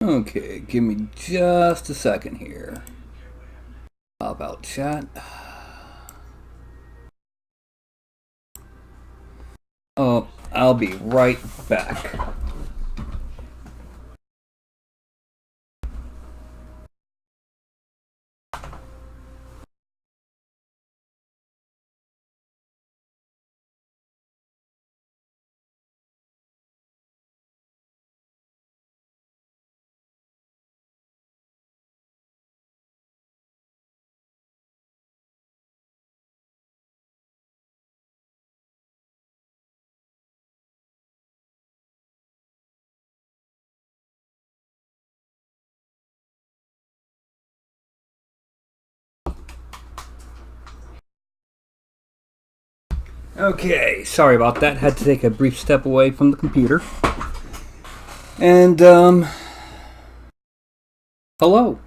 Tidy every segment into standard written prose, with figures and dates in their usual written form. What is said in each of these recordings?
Okay, give me just a second here. How about chat? Oh, I'll be right back. Okay, sorry about that. Had to take a brief step away from the computer. And, hello.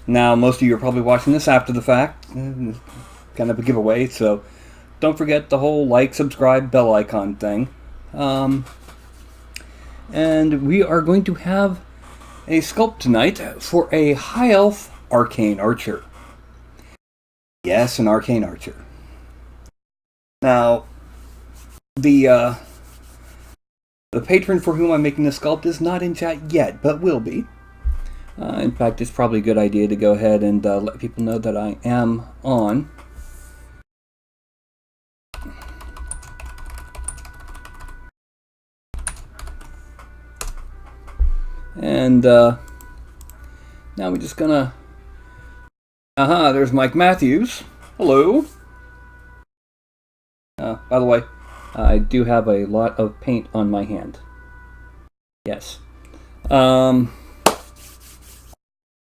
Now, most of you are probably watching this after the fact. Kind of a giveaway, so don't forget the whole like, subscribe, bell icon thing. And we are going to have a sculpt tonight for a high elf arcane archer. Yes, an arcane archer. Now, the patron for whom I'm making the sculpt is not in chat yet, but will be. In fact, it's probably a good idea to go ahead and let people know that I am on. And now we're just gonna... Aha, there's Mike Matthews. Hello. By the way, I do have a lot of paint on my hand. Yes. For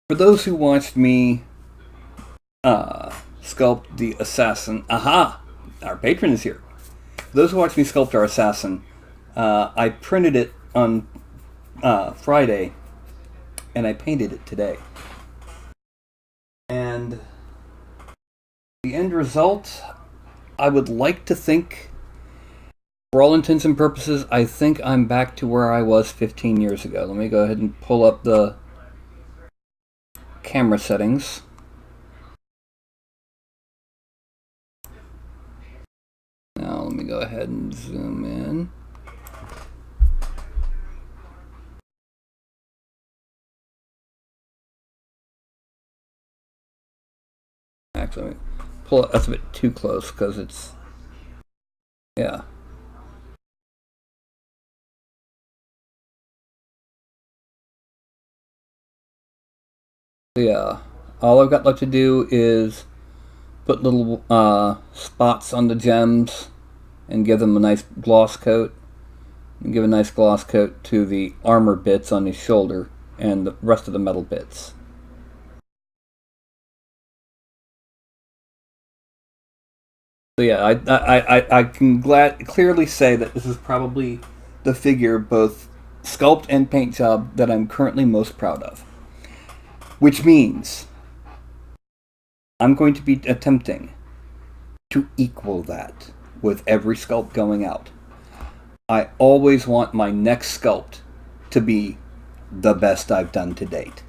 those who watched me sculpt the assassin... Aha! Our patron is here. For those who watched me sculpt our assassin, I printed it on Friday, and I painted it today. And the end result, I would like to think, for all intents and purposes, I think I'm back to where I was 15 years ago. Let me go ahead and pull up the camera settings. Now let me go ahead and zoom in. Actually, let me pull it. That's a bit too close because it's... Yeah. Yeah. All I've got left to do is put little spots on the gems and give them a nice gloss coat. And give a nice gloss coat to the armor bits on his shoulder and the rest of the metal bits. So yeah, I can clearly say that this is probably the figure, both sculpt and paint job, that I'm currently most proud of. Which means I'm going to be attempting to equal that with every sculpt going out. I always want my next sculpt to be the best I've done to date.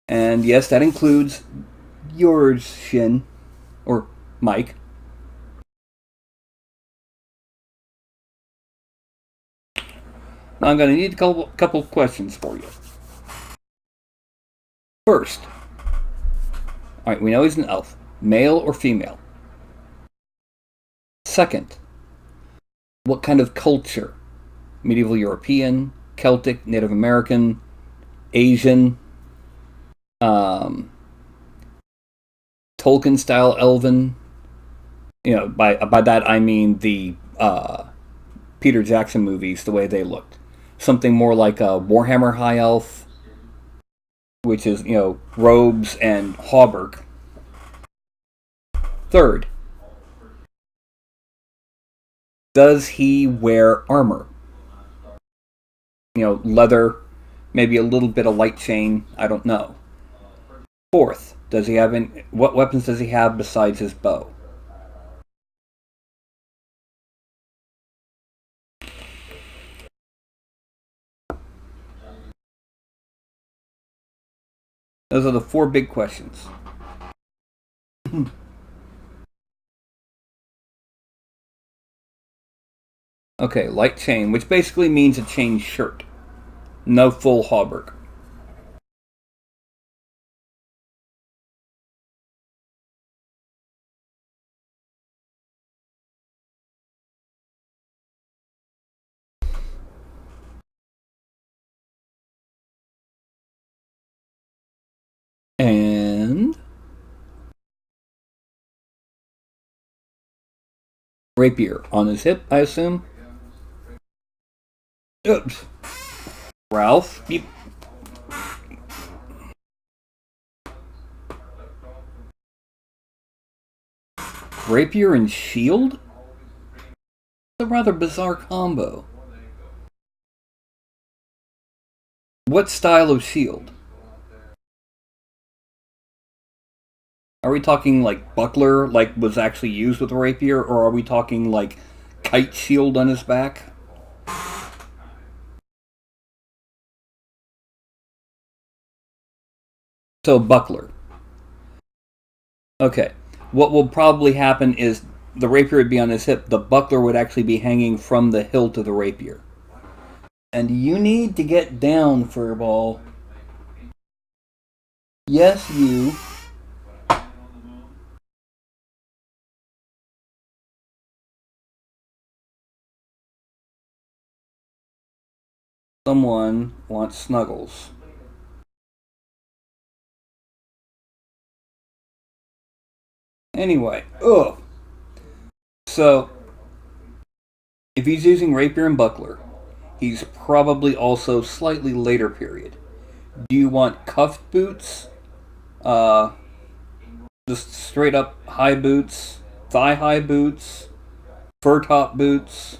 And yes, that includes yours, Shin, or Mike. Now I'm going to need a couple questions for you. First, alright, we know he's an elf. Male or female? Second, what kind of culture? Medieval European, Celtic, Native American, Asian, Tolkien style elven. You know, by that I mean the Peter Jackson movies, the way they looked. Something more like a Warhammer High Elf, which is, you know, robes and hauberk. Third, does he wear armor? You know, leather, maybe a little bit of light chain, I don't know. Fourth, does he have what weapons does he have besides his bow? Those are the 4 big questions. Okay, light chain, which basically means a chain shirt. No full hauberk. And rapier on his hip, I assume. Oops. Ralph, you... Rapier and shield? A rather bizarre combo. What style of shield? Are we talking like buckler, like was actually used with a rapier, or are we talking like kite shield on his back? So buckler. Okay. What will probably happen is the rapier would be on his hip, the buckler would actually be hanging from the hilt of the rapier. And you need to get down, Furball. Yes, you. Someone wants snuggles. Anyway, ugh. So, if he's using rapier and buckler, he's probably also slightly later period. Do you want cuffed boots? Just straight up high boots? Thigh high boots? Fur top boots?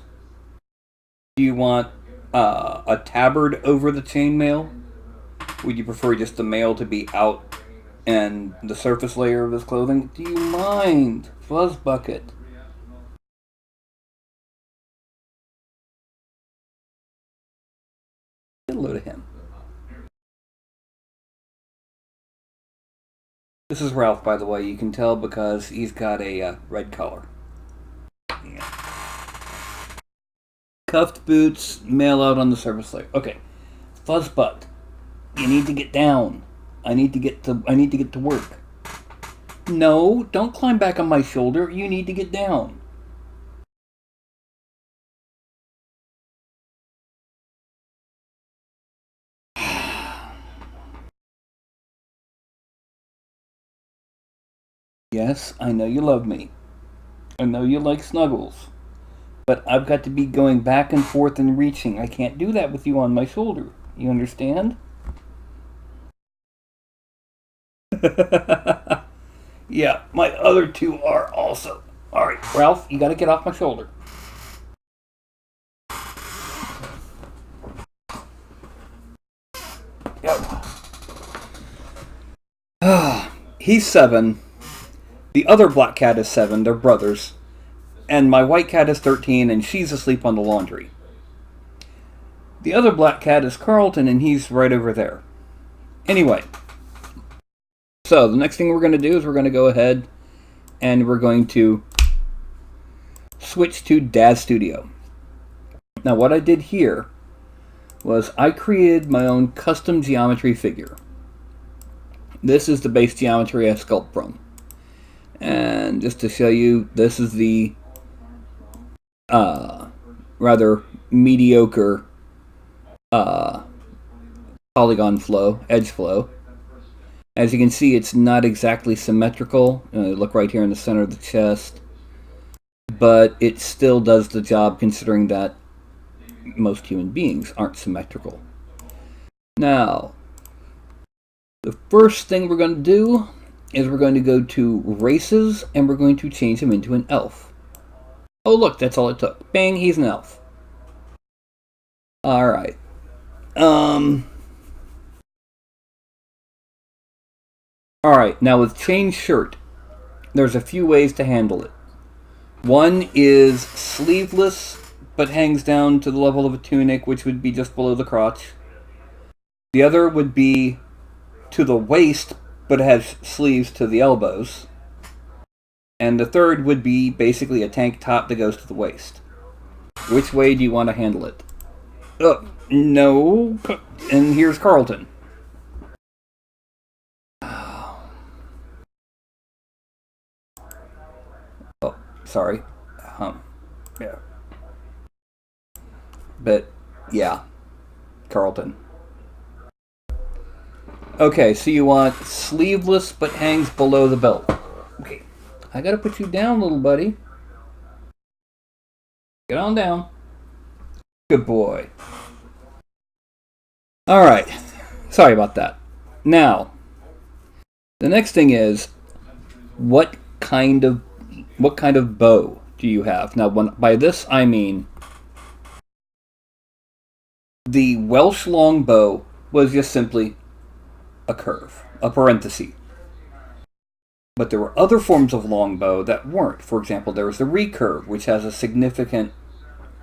Do you want a tabard over the chainmail? Would you prefer just the mail to be out and the surface layer of his clothing? Do you mind, Fuzzbucket? Get a load of him. This is Ralph, by the way. You can tell because he's got a red collar. Yeah. Cuffed boots, mail out on the surface layer. Okay, Fuzzbutt, you need to get down. I need to get to work. No, don't climb back on my shoulder. You need to get down. Yes, I know you love me. I know you like snuggles. But I've got to be going back and forth and reaching. I can't do that with you on my shoulder. You understand? Yeah, my other 2 are also. Alright, Ralph, you gotta get off my shoulder. Yep. He's 7. The other black cat is 7. They're brothers. And my white cat is 13, and she's asleep on the laundry. The other black cat is Carlton, and he's right over there. Anyway. So, the next thing we're going to do is we're going to go ahead and we're going to switch to Daz Studio. Now, what I did here was I created my own custom geometry figure. This is the base geometry I sculpt from. And just to show you, this is the rather mediocre polygon flow, edge flow. As you can see, it's not exactly symmetrical. Look right here in the center of the chest. But it still does the job, considering that most human beings aren't symmetrical. Now, the first thing we're going to do is we're going to go to races, and we're going to change him into an elf. Oh look, that's all it took. Bang, he's an elf. Alright. Alright, now with chain shirt, there's a few ways to handle it. One is sleeveless, but hangs down to the level of a tunic, which would be just below the crotch. The other would be to the waist, but it has sleeves to the elbows. And the third would be basically a tank top that goes to the waist. Which way do you want to handle it? No. And here's Carlton. Oh, sorry. Yeah. But, yeah. Carlton. Okay, so you want sleeveless but hangs below the belt. Okay. I gotta put you down, little buddy. Get on down. Good boy. Alright. Sorry about that. Now, the next thing is, what kind of bow do you have? Now, by this I mean the Welsh longbow was just simply a curve, a parenthesis. But there were other forms of longbow that weren't. For example, there was the recurve, which has a significant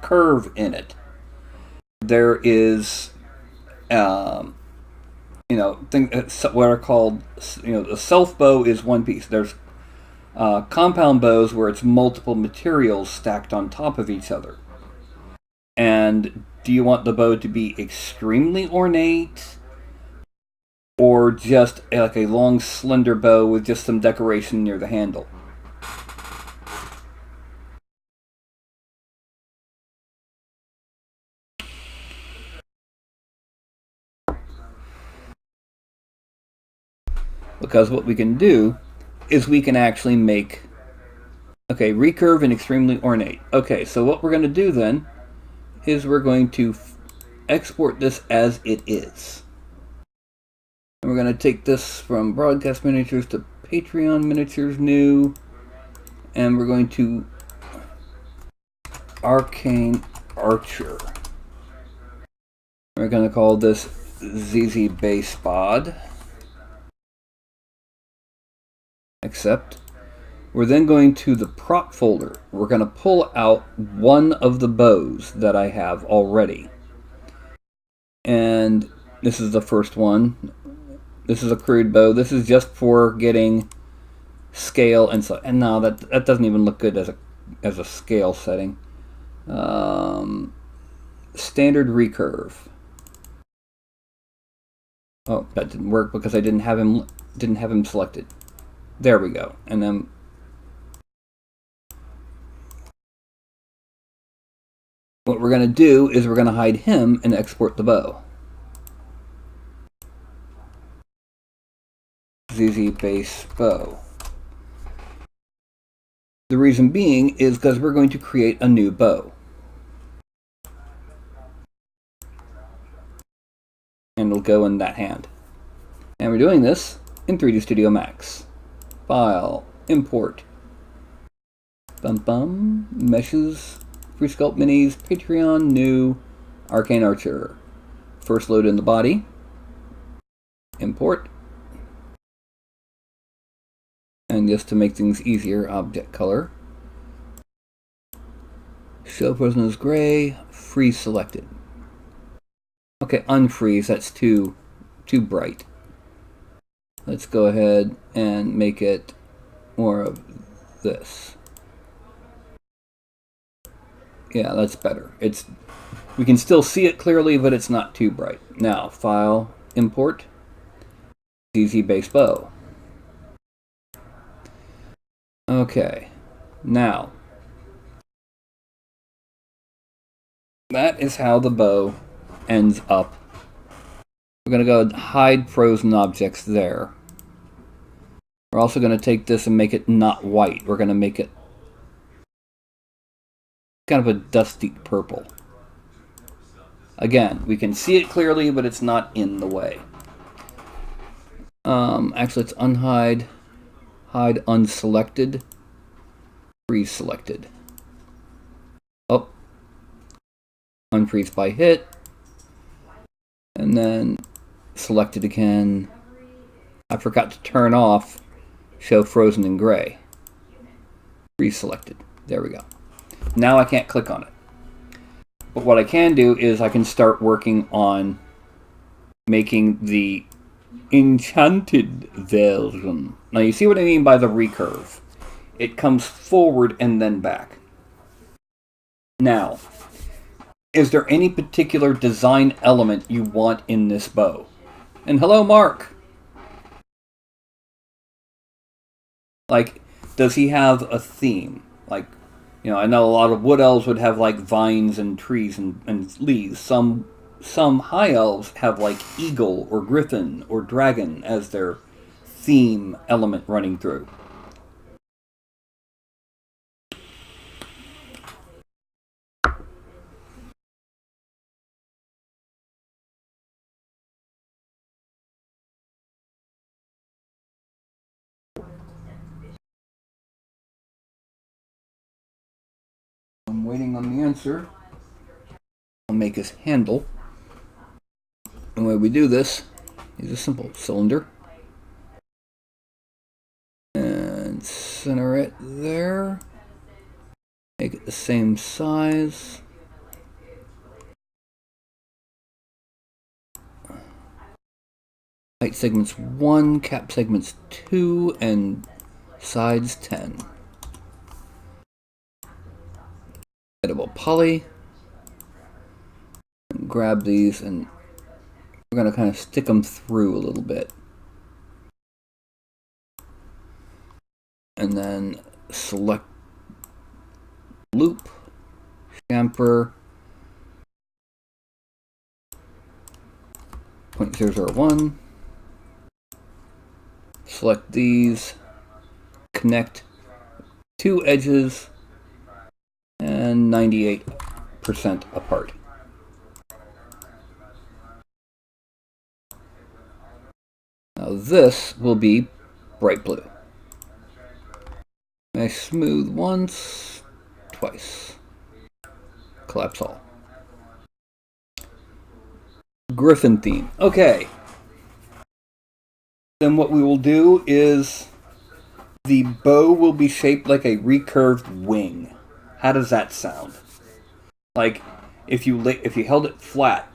curve in it. There is, what are called, the self bow is one piece. There's compound bows where it's multiple materials stacked on top of each other. And do you want the bow to be extremely ornate, or just like a long, slender bow with just some decoration near the handle? Because what we can do is we can actually make, recurve and extremely ornate. Okay, so what we're going to do then is we're going to export this as it is. And we're going to take this from Broadcast Miniatures to Patreon Miniatures New, and we're going to Arcane Archer. We're going to call this ZZ Base Bod. Accept. We're then going to the prop folder. We're going to pull out one of the bows that I have already. And this is the first one. This is a crude bow. This is just for getting scale and so. And no, that doesn't even look good as a scale setting. Standard recurve. Oh, that didn't work because I didn't have him selected. There we go. And then what we're going to do is we're going to hide him and export the bow. ZZ Base Bow. The reason being is because we're going to create a new bow. And it'll go in that hand. And we're doing this in 3D Studio Max. File, import, meshes, free sculpt minis, Patreon, new, Arcane Archer. First load in the body, import, and just to make things easier, object color, show frozen as gray, freeze selected. Okay, unfreeze, that's too bright. Let's go ahead and make it more of this. Yeah, that's better. We can still see it clearly, but it's not too bright. Now, file, import, ZZ Base Bow. Okay, now, that is how the bow ends up. We're going to go hide frozen objects there. We're also going to take this and make it not white. We're going to make it kind of a dusty purple. Again, we can see it clearly, but it's not in the way. Actually, let's unhide, hide unselected, freeze selected. Oh, unfreeze by hit, and then select it again. I forgot to turn off show frozen in gray. Reselected. There we go. Now I can't click on it. But what I can do is I can start working on making the enchanted version. Now you see what I mean by the recurve. It comes forward and then back. Now, is there any particular design element you want in this bow? And hello, Mark! Like, does he have a theme? Like, you know, I know a lot of wood elves would have, like, vines and trees and leaves. Some high elves have, like, eagle or griffin or dragon as their theme element running through. I'm waiting on the answer. I'll make his handle. The way we do this is a simple cylinder. And center it there. Make it the same size. Height segments 1, cap segments 2, and sides 10. Edible poly. And grab these, and we're going to kind of stick them through a little bit. And then select loop, chamfer, 0.001. Select these, connect two edges, and 98% apart. Now this will be bright blue. Nice smooth once, twice. Collapse all. Griffin theme. Okay. Then what we will do is the bow will be shaped like a recurved wing. How does that sound? Like if you held it flat,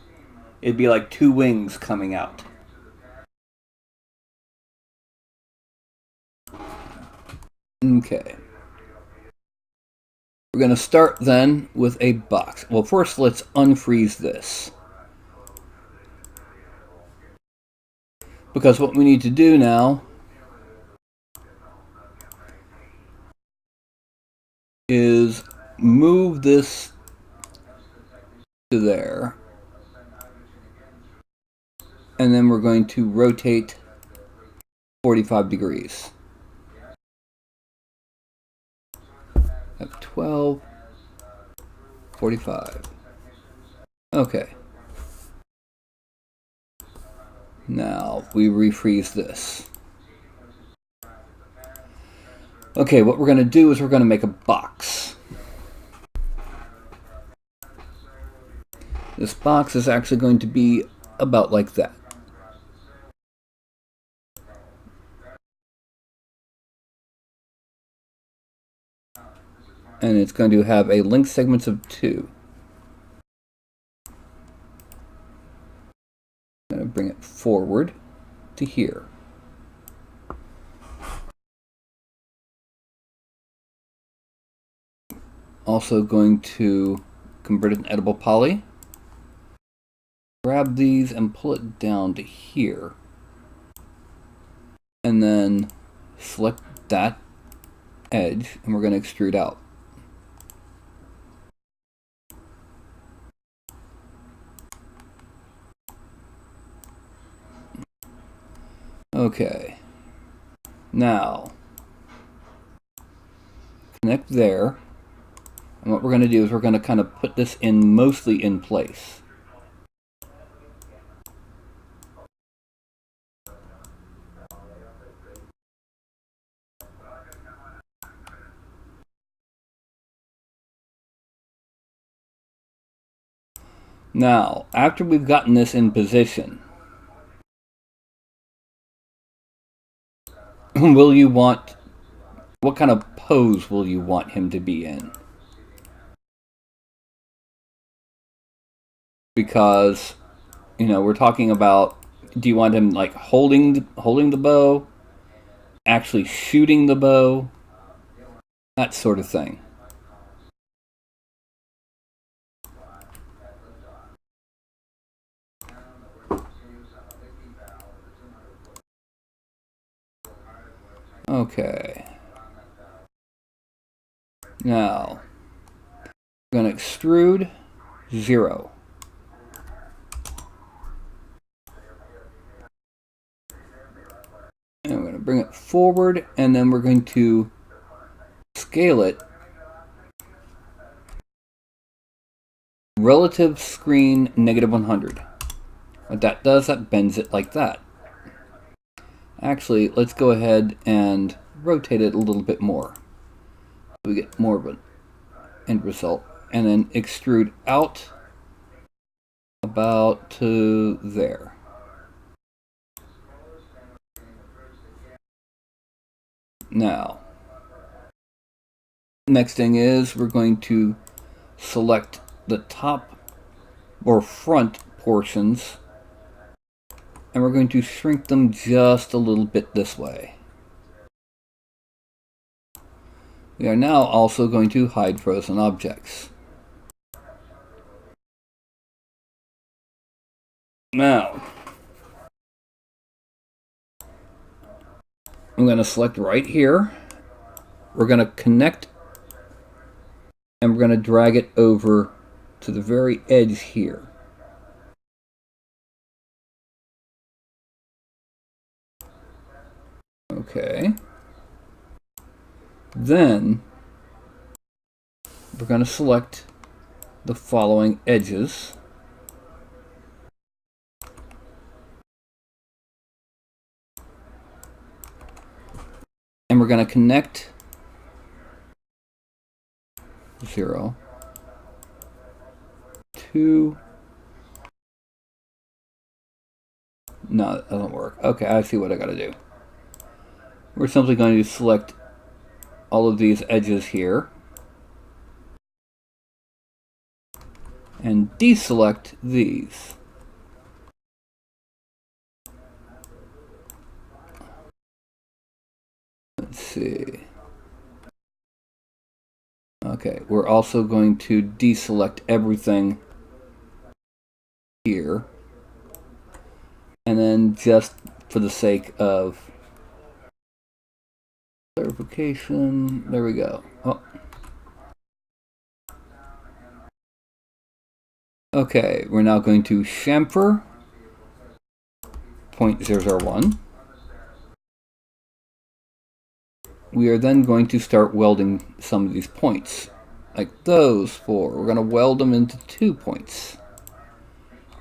it'd be like two wings coming out. Okay. We're going to start then with a box. Well, first let's unfreeze this. Because what we need to do now is move this to there. And then we're going to rotate 45 degrees. F12, 45. Okay. Now we refreeze this. Okay, what we're going to do is we're going to make a box. This box is actually going to be about like that. And it's going to have a length segments of 2. I'm going to bring it forward to here. Also going to convert it in edible poly. Grab these and pull it down to here. And then select that edge and we're going to extrude out. Okay, now connect there, and what we're going to do is we're going to kind of put this in mostly in place. Now, after we've gotten this in position, what kind of pose will you want him to be in? Because, you know, we're talking about Do you want him like holding the bow, actually shooting the bow, that sort of thing? Okay. Now, we're going to extrude 0. And we're going to bring it forward, and then we're going to scale it. Relative screen -100. What that does, that bends it like that. Actually, let's go ahead and rotate it a little bit more. We get more of an end result. And then extrude out about to there. Now, next thing is we're going to select the top or front portions, and we're going to shrink them just a little bit this way. We are now also going to hide frozen objects. Now, I'm going to select right here. We're going to connect, and we're going to drag it over to the very edge here. Okay. Then we're going to select the following edges. And we're going to connect 0, 2. No, that doesn't work. Okay, I see what I got to do. We're simply going to select all of these edges here and deselect these. Let's see. Okay, we're also going to deselect everything here. And then just for the sake of clarification, there we go. Oh. Okay, we're now going to chamfer 0.001. We are then going to start welding some of these points, like those 4. We're going to weld them into 2 points.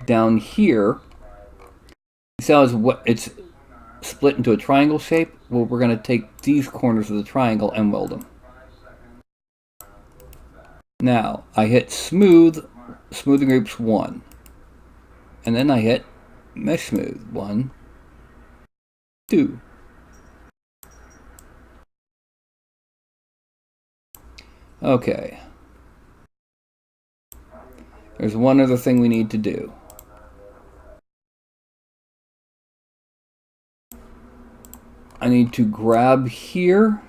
Down here, you see how it's split into a triangle shape? Well, we're going to take these corners of the triangle and weld them. Now, I hit smoothing groups 1. And then I hit mesh smooth 1, 2. Okay. There's one other thing we need to do. I need to grab here,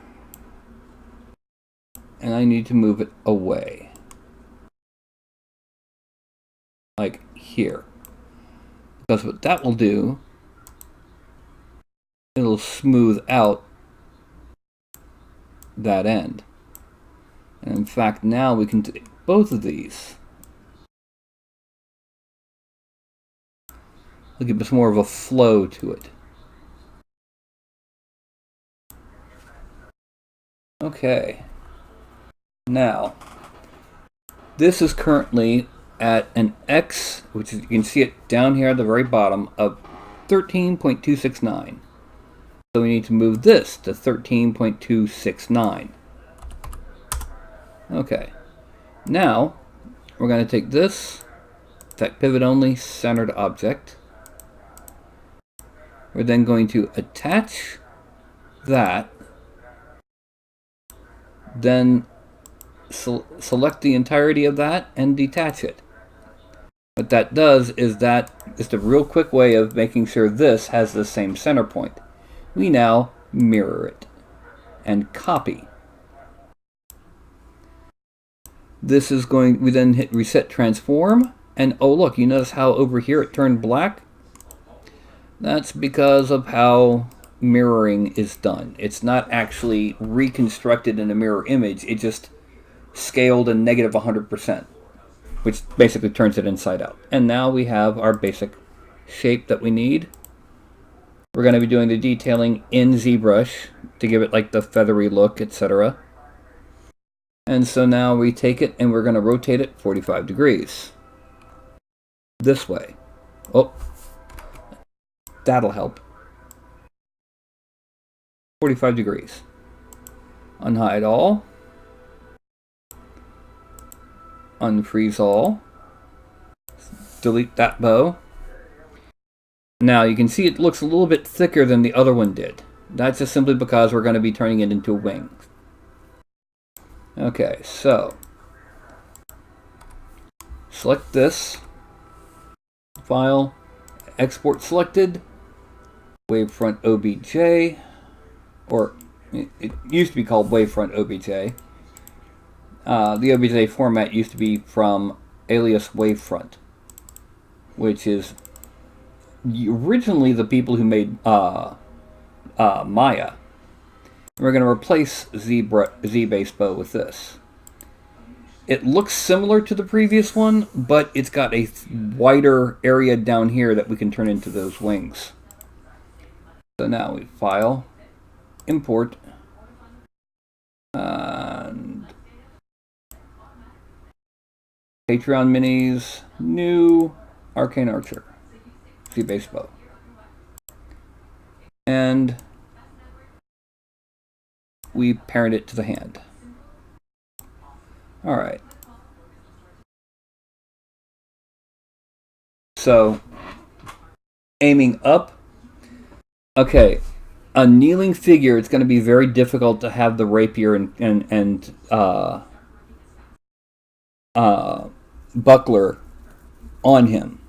and I need to move it away. Like here. Because what that will do, it'll smooth out that end. And in fact, now we can take both of these. It'll give us more of a flow to it. Okay. Now, this is currently at an X, which is, you can see it down here at the very bottom, of 13.269. So we need to move this to 13.269. Okay. Now, we're going to take this, effect pivot only, centered object. We're then going to attach that, then select the entirety of that and detach it. What that does is that just a real quick way of making sure this has the same center point. We now mirror it and copy. This is going, we then hit reset transform, and oh look, you notice how over here it turned black? That's because of how mirroring is done. It's not actually reconstructed in a mirror image, it just scaled a negative 100%, which basically turns it inside out. And now we have our basic shape that we need. We're going to be doing the detailing in ZBrush to give it like the feathery look, etc. And so now we take it and we're going to rotate it 45 degrees. This way. Oh, that'll help. 45 degrees. Unhide all. Unfreeze all. Delete that bow. Now you can see it looks a little bit thicker than the other one did. That's just simply because we're going to be turning it into a wing. Okay, so select this file, export selected, wavefront OBJ, or it used to be called wavefront OBJ. The OBJ format used to be from alias wavefront, which is originally the people who made Maya. We're going to replace Z-Base Bow with this. It looks similar to the previous one, but it's got a wider area down here that we can turn into those wings. So now we file, import, and Patreon Minis, new Arcane Archer, Z-Base Bow. And we parent it to the hand. Alright. So, aiming up. Okay, a kneeling figure, it's going to be very difficult to have the rapier and buckler on him.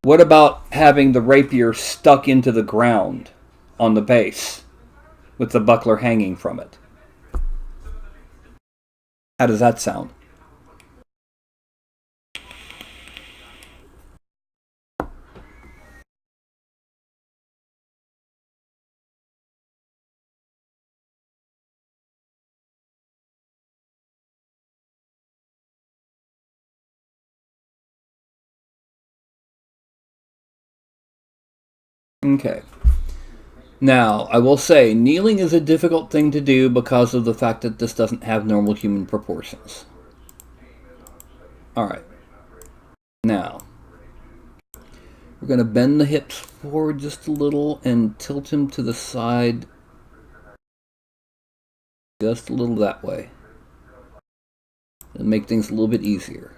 What about having the rapier stuck into the ground on the base with the buckler hanging from it? How does that sound? Okay. Now, I will say, kneeling is a difficult thing to do because of the fact that this doesn't have normal human proportions. Alright. Now, we're going to bend the hips forward just a little and tilt him to the side just a little that way. And make things a little bit easier.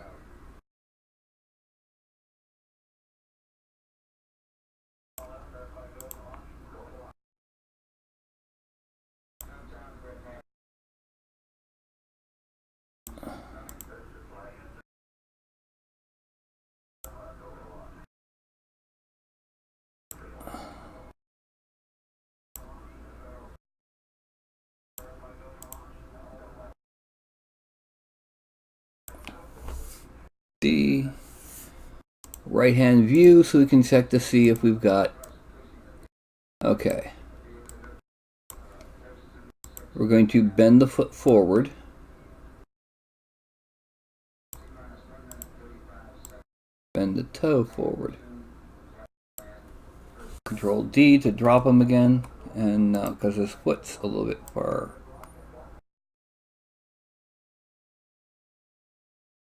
The right hand view so we can check to see if we've got. Okay. We're going to bend the foot forward. Bend the toe forward. Control D to drop him again. And because his foot's a little bit far.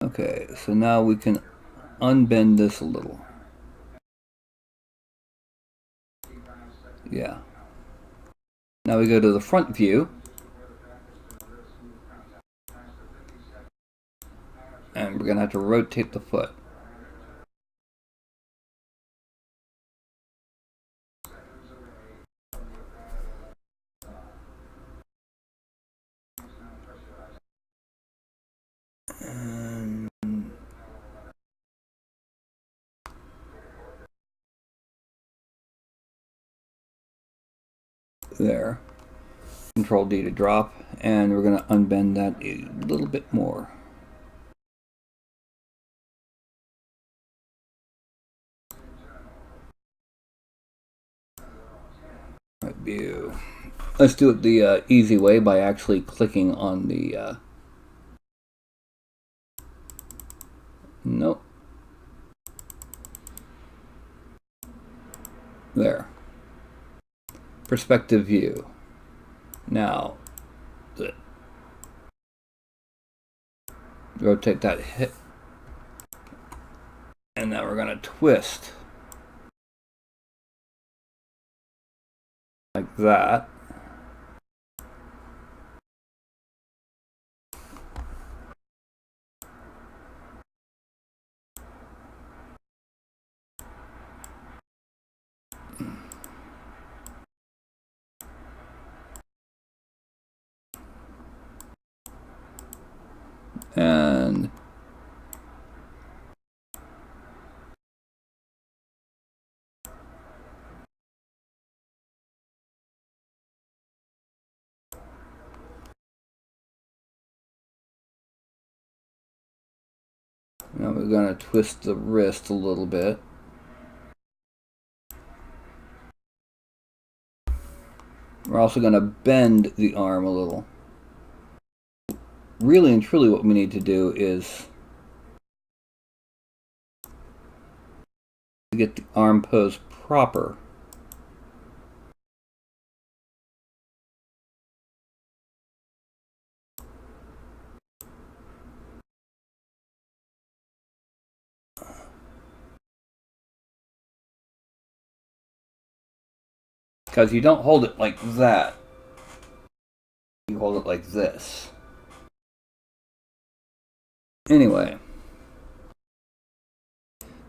Okay, so now we can unbend this a little. Yeah. Now we go to the front view. And we're going to have to rotate the foot. There. Control D to drop, and we're going to unbend that a little bit more. Right, view. Let's do it the easy way by actually clicking on the nope. There. Perspective view. Now, rotate that hip. And now we're going to twist. Like that. And now we're going to twist the wrist a little bit. We're also going to bend the arm a little. Really and truly what we need to do is to get the arm pose proper. Because you don't hold it like that. You hold it like this. Anyway.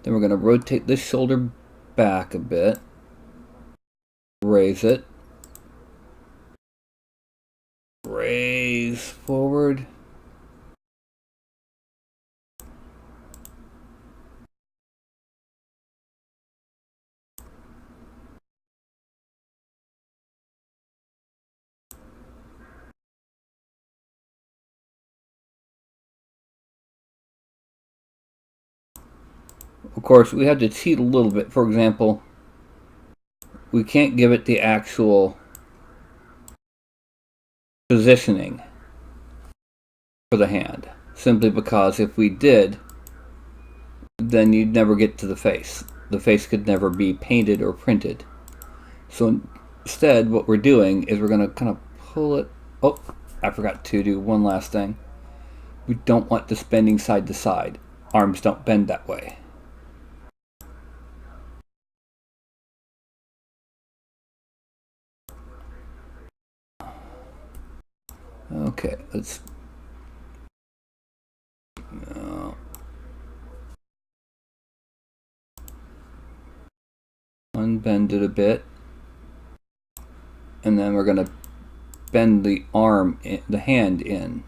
Then we're going to rotate this shoulder back a bit. Raise it. Raise forward. Of course, we have to cheat a little bit. For example, we can't give it the actual positioning for the hand. Simply because if we did, then you'd never get to the face. The face could never be painted or printed. So instead, what we're doing is we're going to kind of pull it. Oh, I forgot to do one last thing. We don't want this bending side to side. Arms don't bend that way. Okay, let's unbend it a bit, and then we're going to bend the arm, the hand in.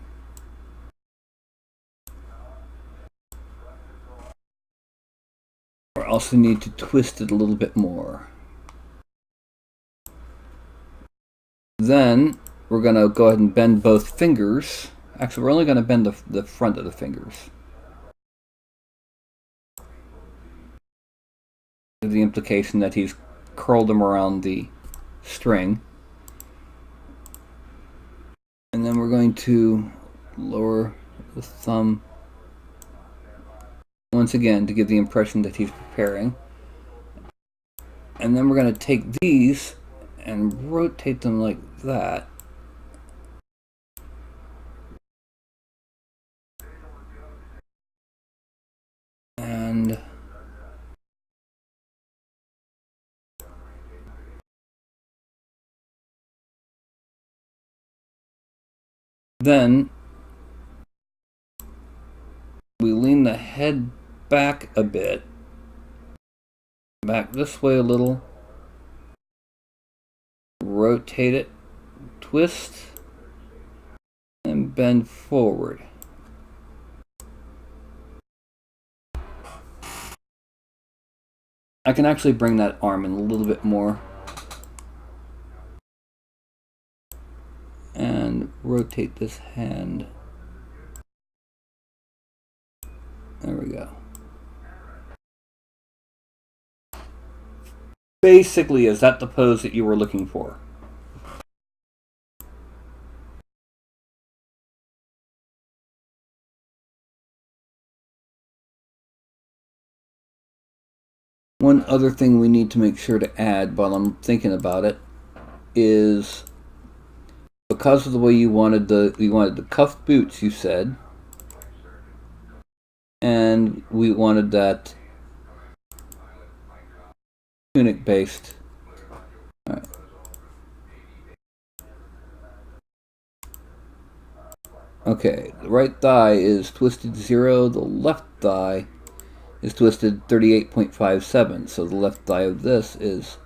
We also need to twist it a little bit more. Then we're going to go ahead and bend both fingers. Actually, we're only going to bend the front of the fingers. The implication that he's curled them around the string. And then we're going to lower the thumb once again to give the impression that he's preparing. And then we're going to take these and rotate them like that. And then we lean the head back a bit. Back this way a little. Rotate it. Twist. And bend forward. I can actually bring that arm in a little bit more. rotate this hand. There we go. Basically, is that the pose that you were looking for? One other thing we need to make sure to add while I'm thinking about it is, because of the way you wanted the cuffed boots, you said, and we wanted that tunic based. All right. Okay, the right thigh is twisted 0, the left thigh is twisted 38.57, so the left thigh of this is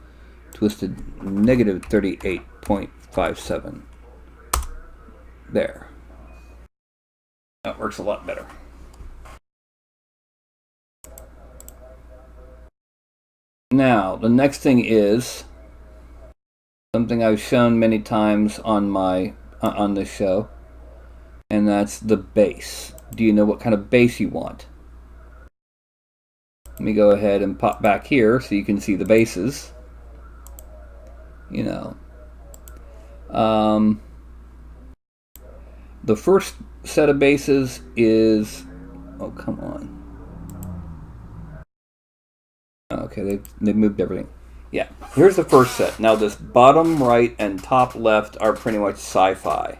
twisted negative 38.57. There. That works a lot better. Now, the next thing is something I've shown many times on on this show, and that's the base. Do you know what kind of base you want? Let me go ahead and pop back here so you can see the bases. You know, the first set of bases is, oh come on. Okay, they've moved everything. Yeah, here's the first set. Now this bottom right and top left are pretty much sci-fi.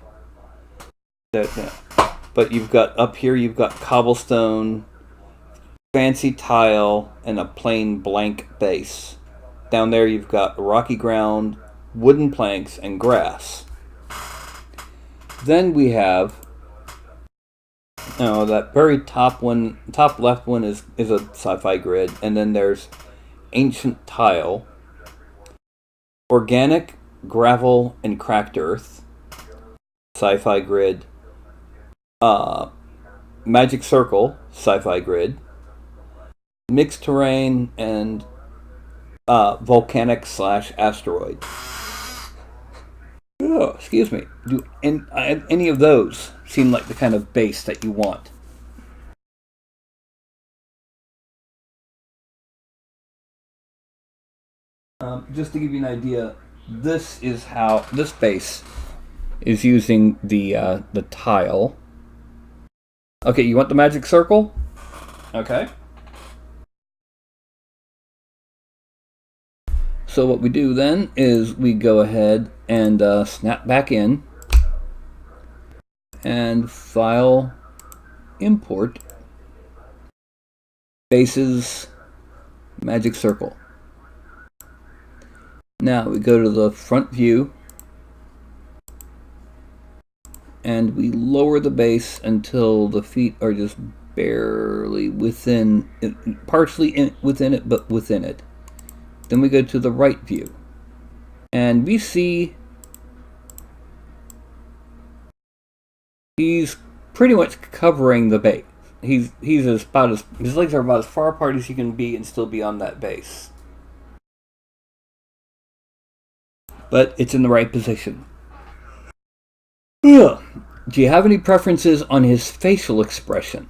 But you've got up here, you've got cobblestone, fancy tile, and a plain blank base. Down there you've got rocky ground, wooden planks, and grass. Then we have, that very top one, top left one is a sci-fi grid, and then there's ancient tile, organic, gravel, and cracked earth, sci-fi grid, magic circle, sci-fi grid, mixed terrain, and volcanic / asteroid. Oh, excuse me. Do any of those seem like the kind of base that you want? Just to give you an idea, this is how this base is using the tile. Okay, you want the magic circle? Okay. So what we do then is we go ahead and snap back in and file, import, bases, magic circle. Now we go to the front view and we lower the base until the feet are just barely within, partially within it, but within it. Then we go to the right view and we see he's pretty much covering the base. His legs are about as far apart as you can be and still be on that base. But it's in the right position. Ugh. Do you have any preferences on his facial expression?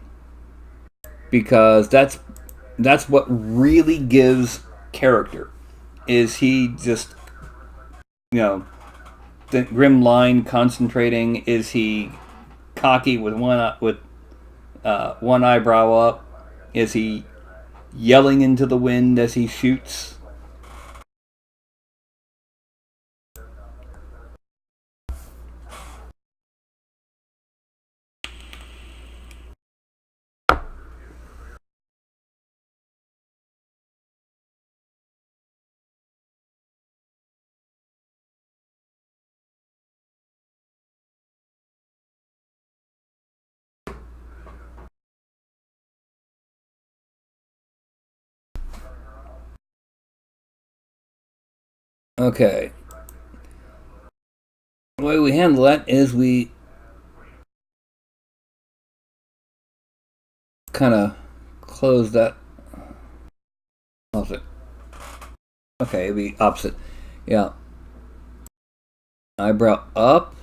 Because that's what really gives character. Is he just, the grim line concentrating? Is he cocky with one eyebrow up? Is he yelling into the wind as he shoots? Okay. The way we handle that is we kind of close that. Opposite. Okay, it'd be opposite. Yeah. Eyebrow up.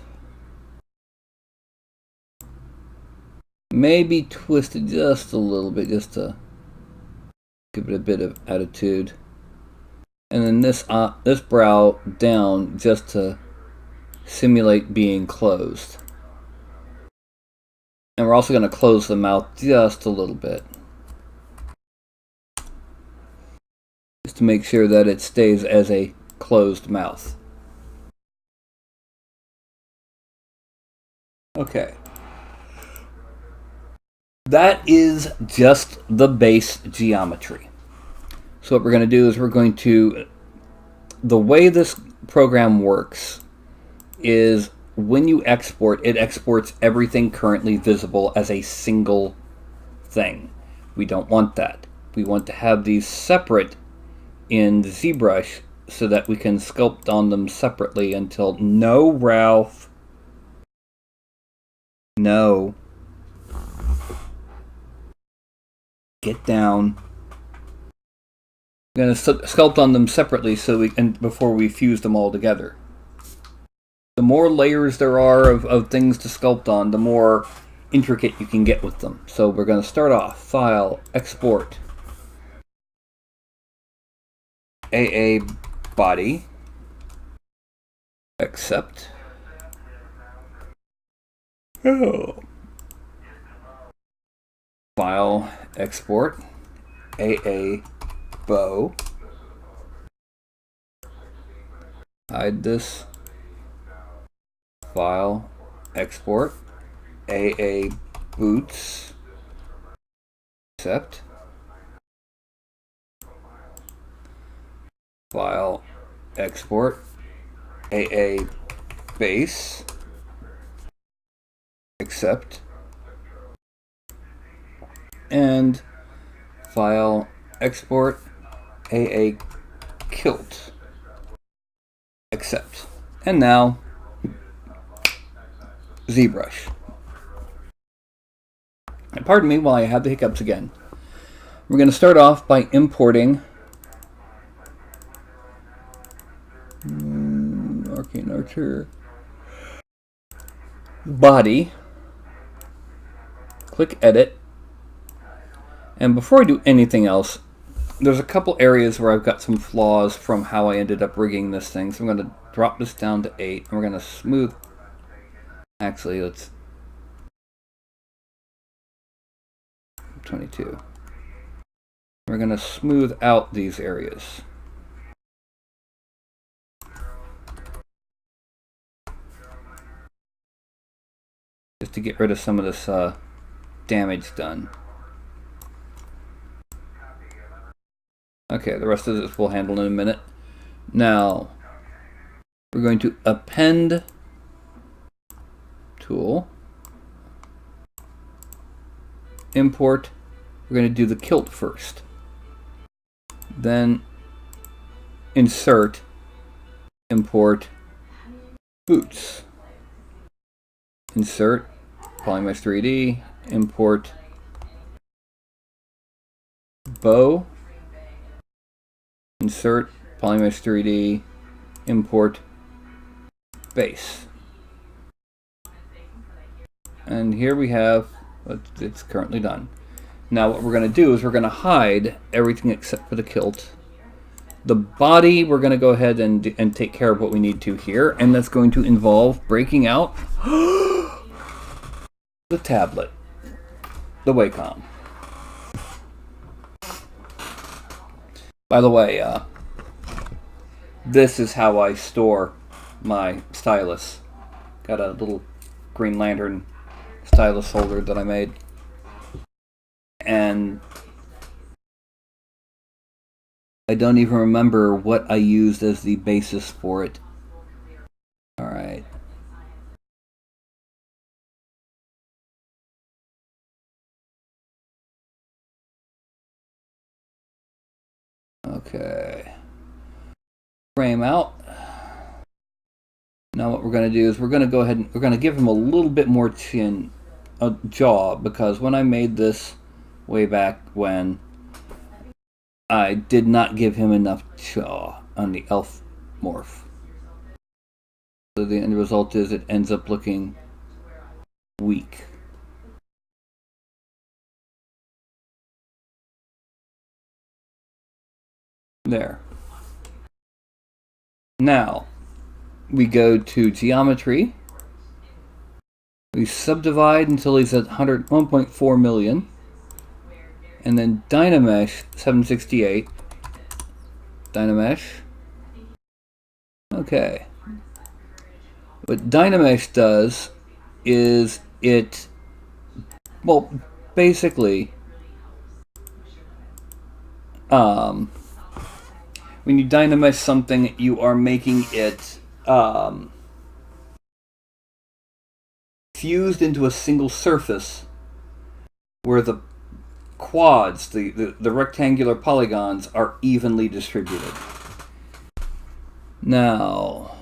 Maybe twist it just a little bit, just to give it a bit of attitude. And then this brow down, just to simulate being closed. And we're also going to close the mouth just a little bit, just to make sure that it stays as a closed mouth. Okay. That is just the base geometry. So what we're going to do is we're going to, the way this program works is when you export, it exports everything currently visible as a single thing. We don't want that. We want to have these separate in ZBrush so that we can sculpt on them separately until, no, Ralph. No. Get down. I'm going to sculpt on them separately so we can, before we fuse them all together. The more layers there are of things to sculpt on, the more intricate you can get with them. So we're going to start off, File, Export, AA Body, Accept. Oh. File, Export, AA Bow. Hide this. File, Export, AA Boots, Accept. File, Export, AA Base, Accept. And File, Export, AA Kilt, Accept. And now ZBrush. And pardon me while I have the hiccups again. We're going to start off by importing Arcane Archer body. Click Edit. And before I do anything else, there's a couple areas where I've got some flaws from how I ended up rigging this thing. So I'm going to drop this down to 8, and we're going to smooth. Actually, let's 22. We're going to smooth out these areas. Just to get rid of some of this damage done. Okay, the rest of this we'll handle in a minute. Now, we're going to append tool, import. We're going to do the kilt first, then insert, import boots, insert Polymesh 3D, import bow, insert Polymesh 3D, import base. And here we have, it's currently done. Now what we're going to do is we're going to hide everything except for the kilt. The body, we're going to go ahead and take care of what we need to here, and that's going to involve breaking out the tablet, the Wacom. By the way, this is how I store my stylus. Got a little Green Lantern stylus holder that I made, and I don't even remember what I used as the basis for it. Alright. Okay. Frame out. Now what we're going to do is we're going to go ahead and we're going to give him a little bit more jaw, because when I made this way back when, I did not give him enough jaw on the elf morph. So the end result is it ends up looking weak. There. Now, we go to geometry. We subdivide until he's at 1.4 million. And then Dynamesh 768. Dynamesh. Okay. What Dynamesh does is it, well, basically, when you Dynamesh something, you are making it fused into a single surface where the quads, the rectangular polygons, are evenly distributed. Now,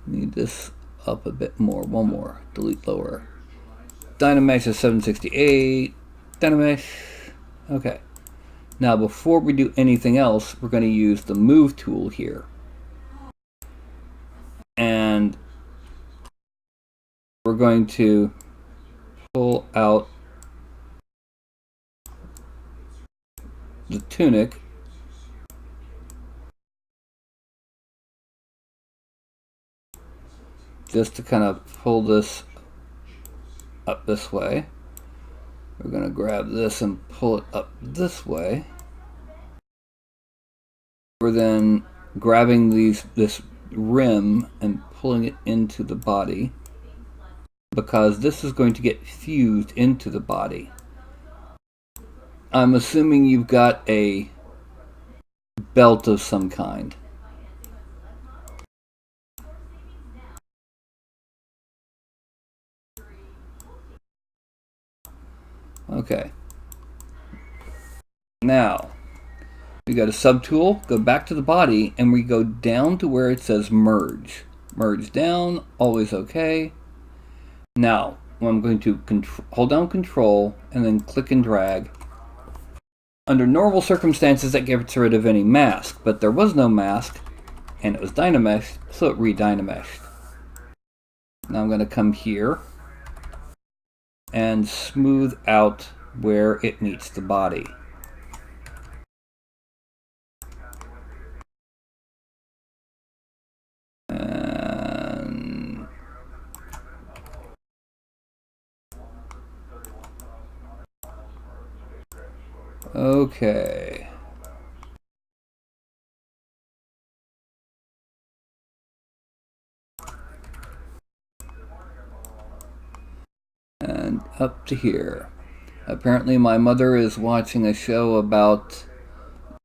need this up a bit more. One more. Delete lower. Dynamesh is 768. Dynamesh. Okay. Now, before we do anything else, we're going to use the move tool here. And we're going to pull out the tunic. Just to kind of pull this up this way. We're going to grab this and pull it up this way. We're then grabbing this rim and pulling it into the body, because this is going to get fused into the body. I'm assuming you've got a belt of some kind. Okay. Now, we got a subtool, go back to the body, and we go down to where it says merge. Merge down, always okay. Now, I'm going to hold down Control and then click and drag. Under normal circumstances, that gets rid of any mask, but there was no mask, and it was Dynameshed, so it re-Dynameshed. Now I'm going to come here and smooth out where it meets the body. And okay. And up to here. Apparently my mother is watching a show about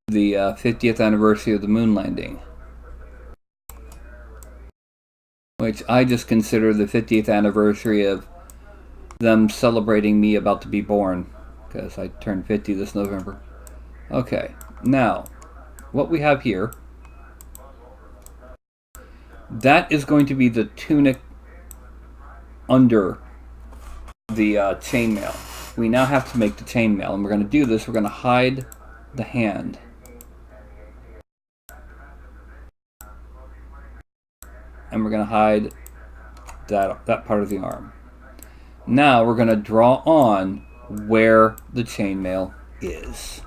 the 50th anniversary of the moon landing, which I just consider the 50th anniversary of them celebrating me about to be born, because I turned 50 this November. Okay, now, what we have here, that is going to be the tunic under the chainmail. We now have to make the chainmail, and we're going to do this. We're going to hide the hand. And we're going to hide that part of the arm. Now we're going to draw on where the chainmail is.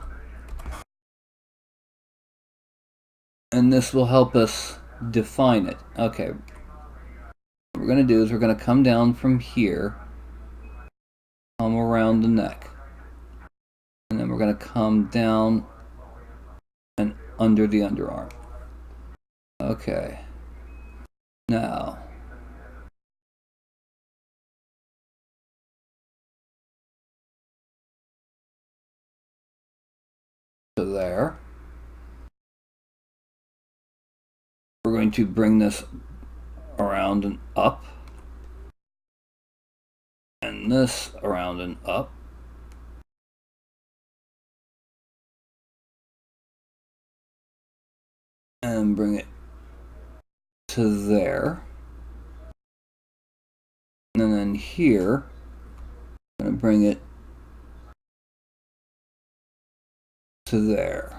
And this will help us define it. Okay. What we're going to do is we're going to come down from here, come around the neck, and then we're going to come down and under the underarm. Okay. Now, so there. We're going to bring this around and up, and this around and up. And bring it to there. And then here, I'm going to bring it to there.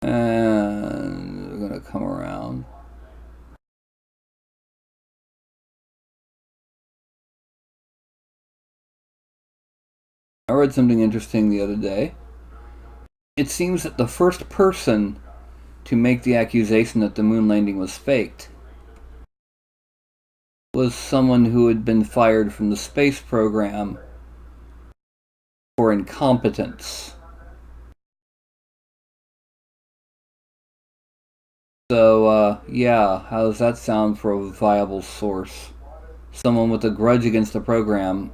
And we're going to come around. I read something interesting the other day. It seems that the first person to make the accusation that the moon landing was faked was someone who had been fired from the space program for incompetence. So, yeah, how does that sound for a viable source? Someone with a grudge against the program,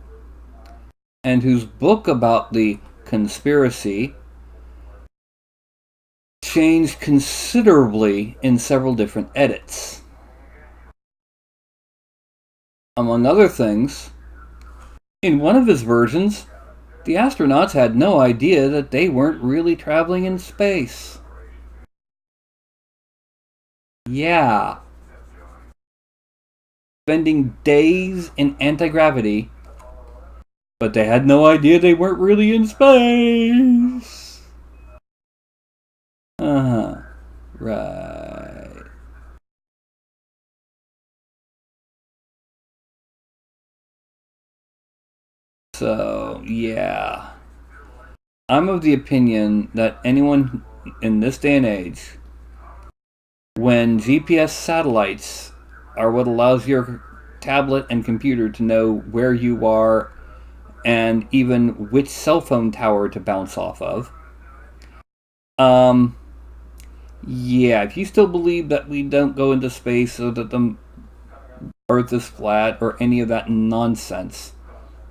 and whose book about the conspiracy changed considerably in several different edits. Among other things, in one of his versions, the astronauts had no idea that they weren't really traveling in space. Yeah. Spending days in anti-gravity, but they had no idea they weren't really in space. Uh-huh. Right. So, yeah. I'm of the opinion that anyone in this day and age, when GPS satellites are what allows your tablet and computer to know where you are and even which cell phone tower to bounce off of, um, yeah, if you still believe that we don't go into space or that the Earth is flat or any of that nonsense,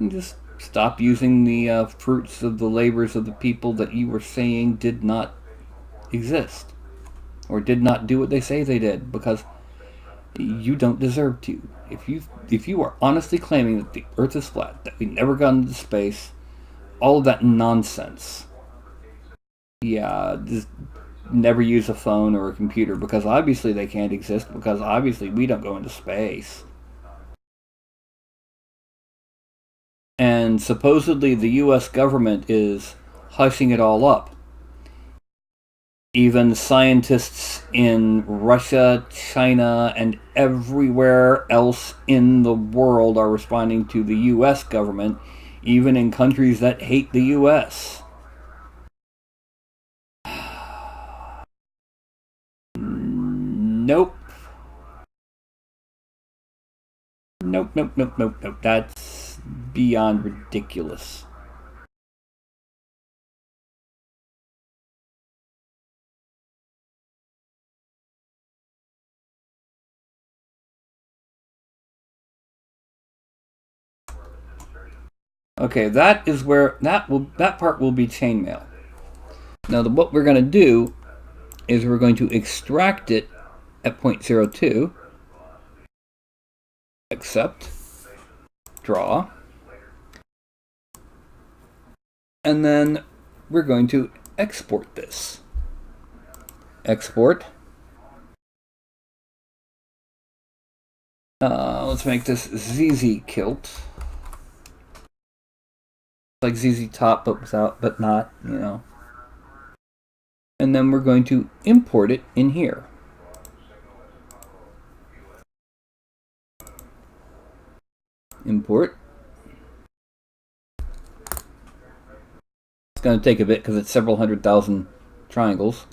just stop using the fruits of the labors of the people that you were saying did not exist or did not do what they say they did, because you don't deserve to. If you are honestly claiming that the Earth is flat, that we never got into space, all of that nonsense, yeah, just never use a phone or a computer, because obviously they can't exist, because obviously we don't go into space. And supposedly the US government is hushing it all up. Even scientists in Russia, China, and everywhere else in the world are responding to the US government, even in countries that hate the US. Nope. Nope, nope, nope, nope, nope. That's beyond ridiculous. Okay, that is where that part will be chainmail. Now, what we're going to do is we're going to extract it at 0.02, accept, draw, and then we're going to export this. Export. Let's make this ZZ kilt. Like ZZ top, but not, you know. And then we're going to import it in here. Import. It's going to take a bit because it's several 100,000 triangles.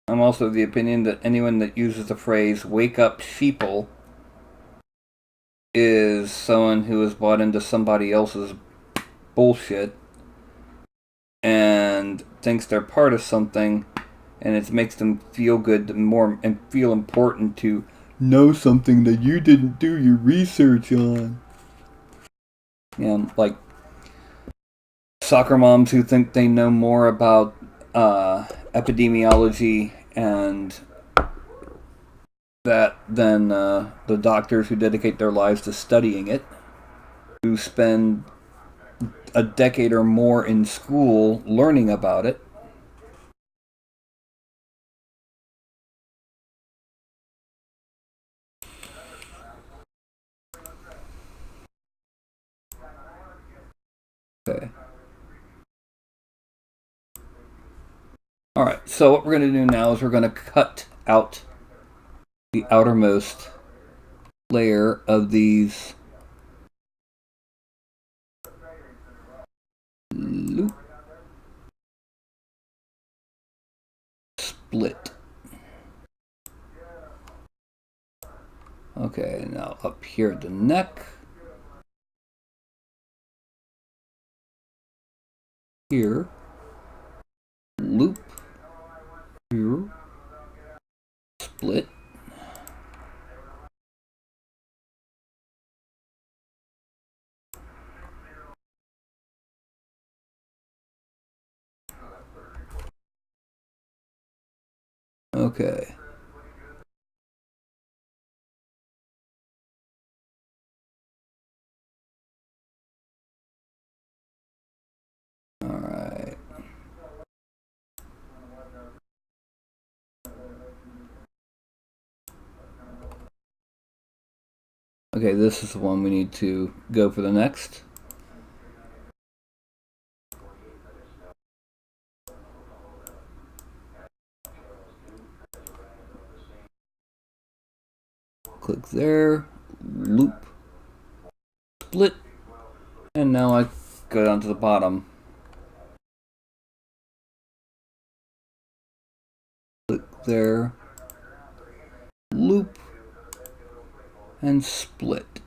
I'm also of the opinion that anyone that uses the phrase "wake up sheeple" is someone who has bought into somebody else's bullshit and thinks they're part of something, and it makes them feel good more and feel important to know something that you didn't do your research on. Like soccer moms who think they know more about epidemiology and that than the doctors who dedicate their lives to studying it, who spend a decade or more in school learning about it. Alright, so what we're going to do now is we're going to cut out the outermost layer of these loop split. Okay, now up here at the neck. Here. Loop. Here. Split. Okay. Alright. Okay, this is the one we need to go for the next. Click there, loop, split, and now I go down to the bottom. Click there, loop, and split.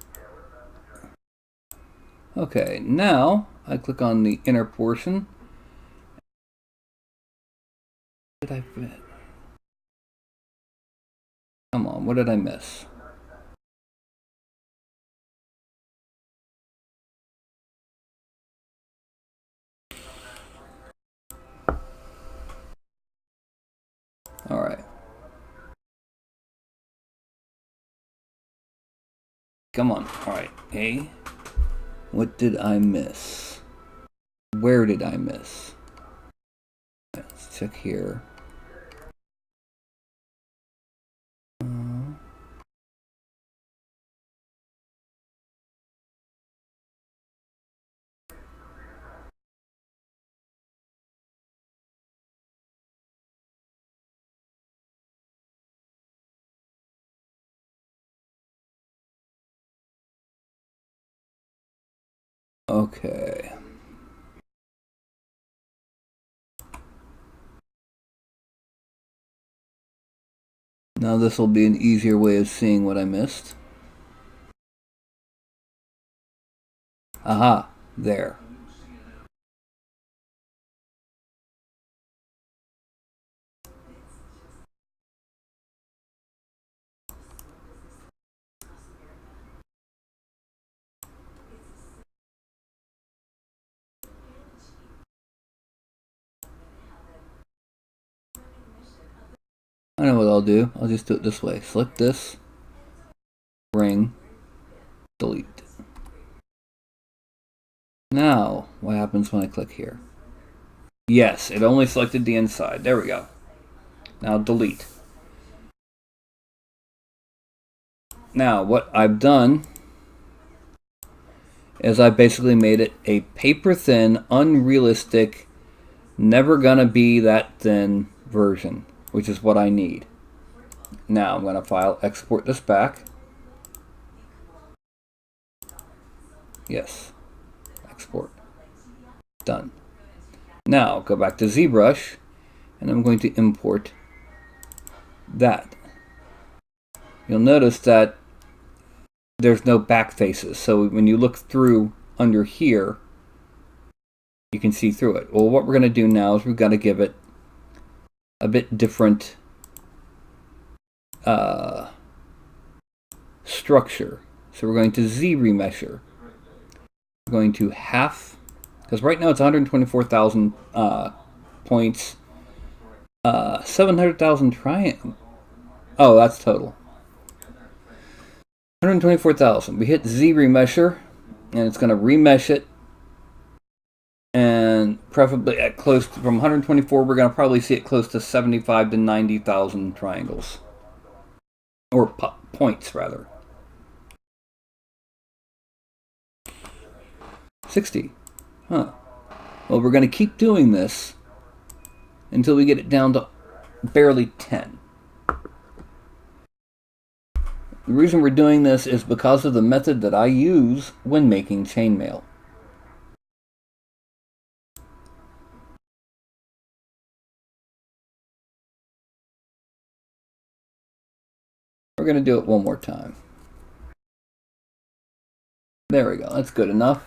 Okay, now I click on the inner portion. What did I fit? Come on, what did I miss? Alright. Come on. Alright. Hey. What did I miss? Where did I miss? Let's check here. Okay. Now this will be an easier way of seeing what I missed. Aha, there. I know what I'll do. I'll just do it this way. Select this, ring, delete. Now, what happens when I click here? Yes, it only selected the inside. There we go. Now delete. Now, what I've done is I basically made it a paper-thin, unrealistic, never gonna be that thin version, which is what I need. Now I'm gonna file export this back. Yes, export. Done. Now go back to ZBrush, and I'm going to import that. You'll notice that there's no back faces, so when you look through under here, you can see through it. Well, what we're going to do now is we've got to give it a bit different structure. So we're going to Z remeasure. We're going to half, because right now it's 124,000 points, 700,000 triangle. Oh, that's total. 124,000. We hit Z remeasure, and it's going to remesh it, and preferably at close to, from 124, we're going to probably see it close to 75 to 90,000 triangles, or points rather. 60. Huh. Well, we're going to keep doing this until we get it down to barely 10. The reason we're doing this is because of the method that I use when making chainmail. We're going to do it one more time. There we go, that's good enough.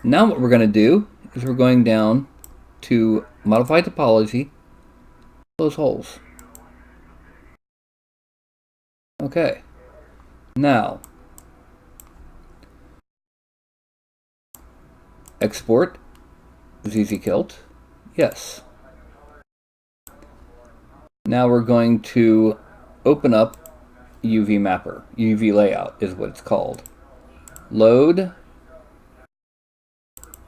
Now what we're going to do is we're going down to Modify Topology, close holes. Okay, now export ZZKilt, yes. Now we're going to open up UV Mapper. UV Layout is what it's called. Load,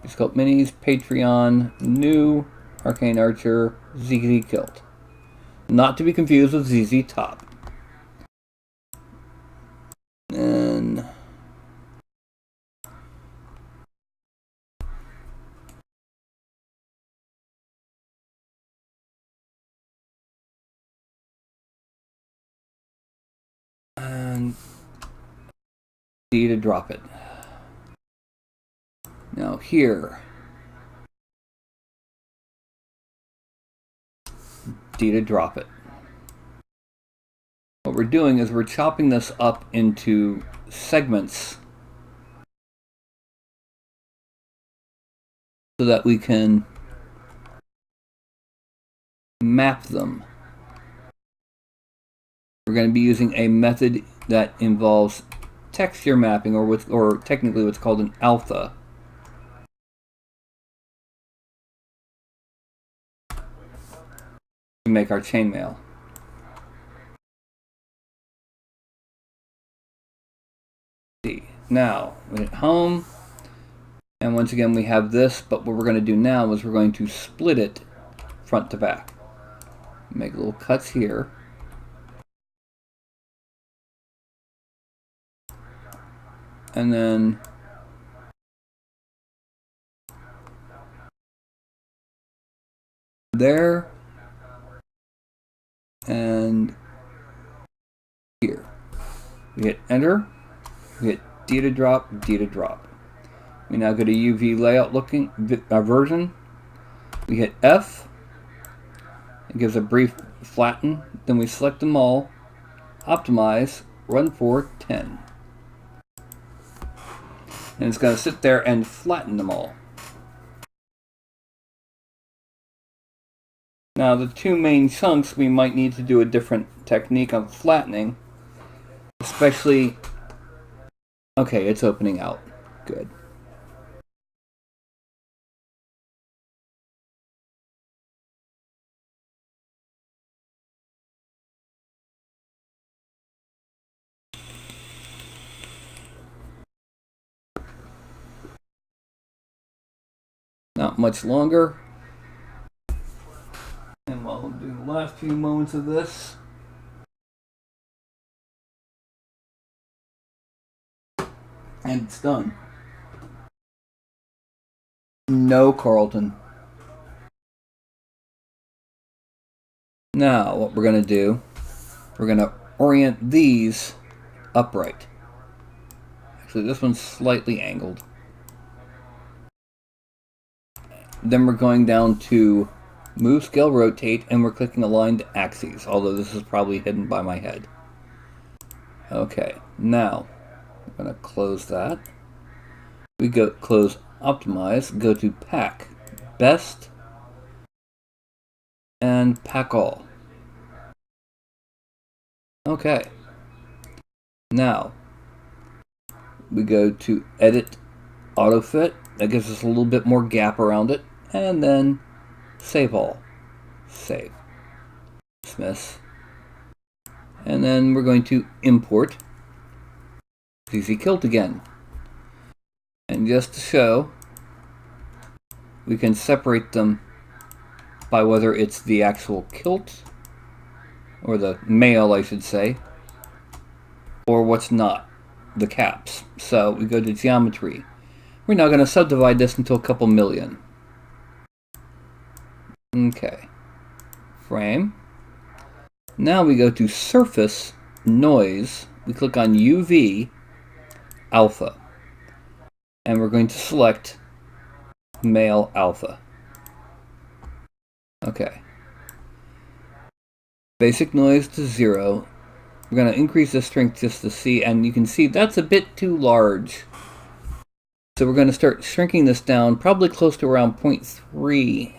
Sculpt Minis, Patreon, New, Arcane Archer, ZZKilt. Not to be confused with ZZ Top. And D to drop it. Now here, D to drop it. What we're doing is we're chopping this up into segments so that we can map them. We're going to be using a method that involves texture mapping, or technically what's called an alpha. To make our chainmail. Now, we hit home, and once again we have this, but what we're going to do now is we're going to split it front to back. Make little cuts here. And then there and here. We hit enter, we hit D to drop, D to drop. We now go to UV layout looking version. We hit F, it gives a brief flatten, then we select them all, optimize, run for 10. And it's going to sit there and flatten them all. Now the two main chunks, we might need to do a different technique of flattening. Especially, okay, it's opening out. Good. Not much longer. And while I'm doing the last few moments of this, and it's done. No, Carlton. Now, what we're going to do, we're going to orient these upright. Actually, this one's slightly angled. Then we're going down to Move, Scale, Rotate, and we're clicking Aligned Axes, although this is probably hidden by my head. Okay, now, I'm going to close that. We go close Optimize, go to Pack, Best, and Pack All. Okay. Now, we go to Edit Auto Fit. That gives us a little bit more gap around it. And then Save All. Save. Dismiss. And then we're going to import ZZKilt again. And just to show, we can separate them by whether it's the actual kilt, or the mail I should say, or what's not, the caps. So we go to Geometry. We're now going to subdivide this into a couple million. Okay. frame. Now we go to surface noise. We click on UV alpha. And we're going to select male alpha. Okay. Basic noise to 0. We're going to increase the strength just to see, and you can see that's a bit too large. So we're going to start shrinking this down, probably close to around 0.3.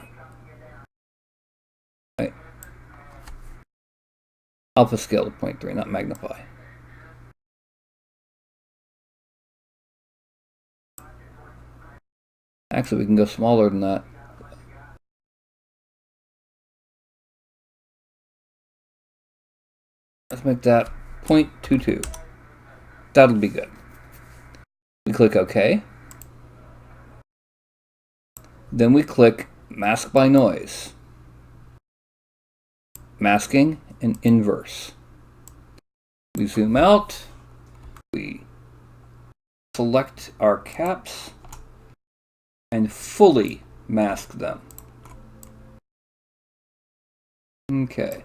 Right. Alpha scale to 0.3, not magnify. Actually, we can go smaller than that. Let's make that 0.22. That'll be good. We click OK. Then we click Mask by Noise. Masking and inverse. We zoom out. We select our caps and fully mask them. Okay.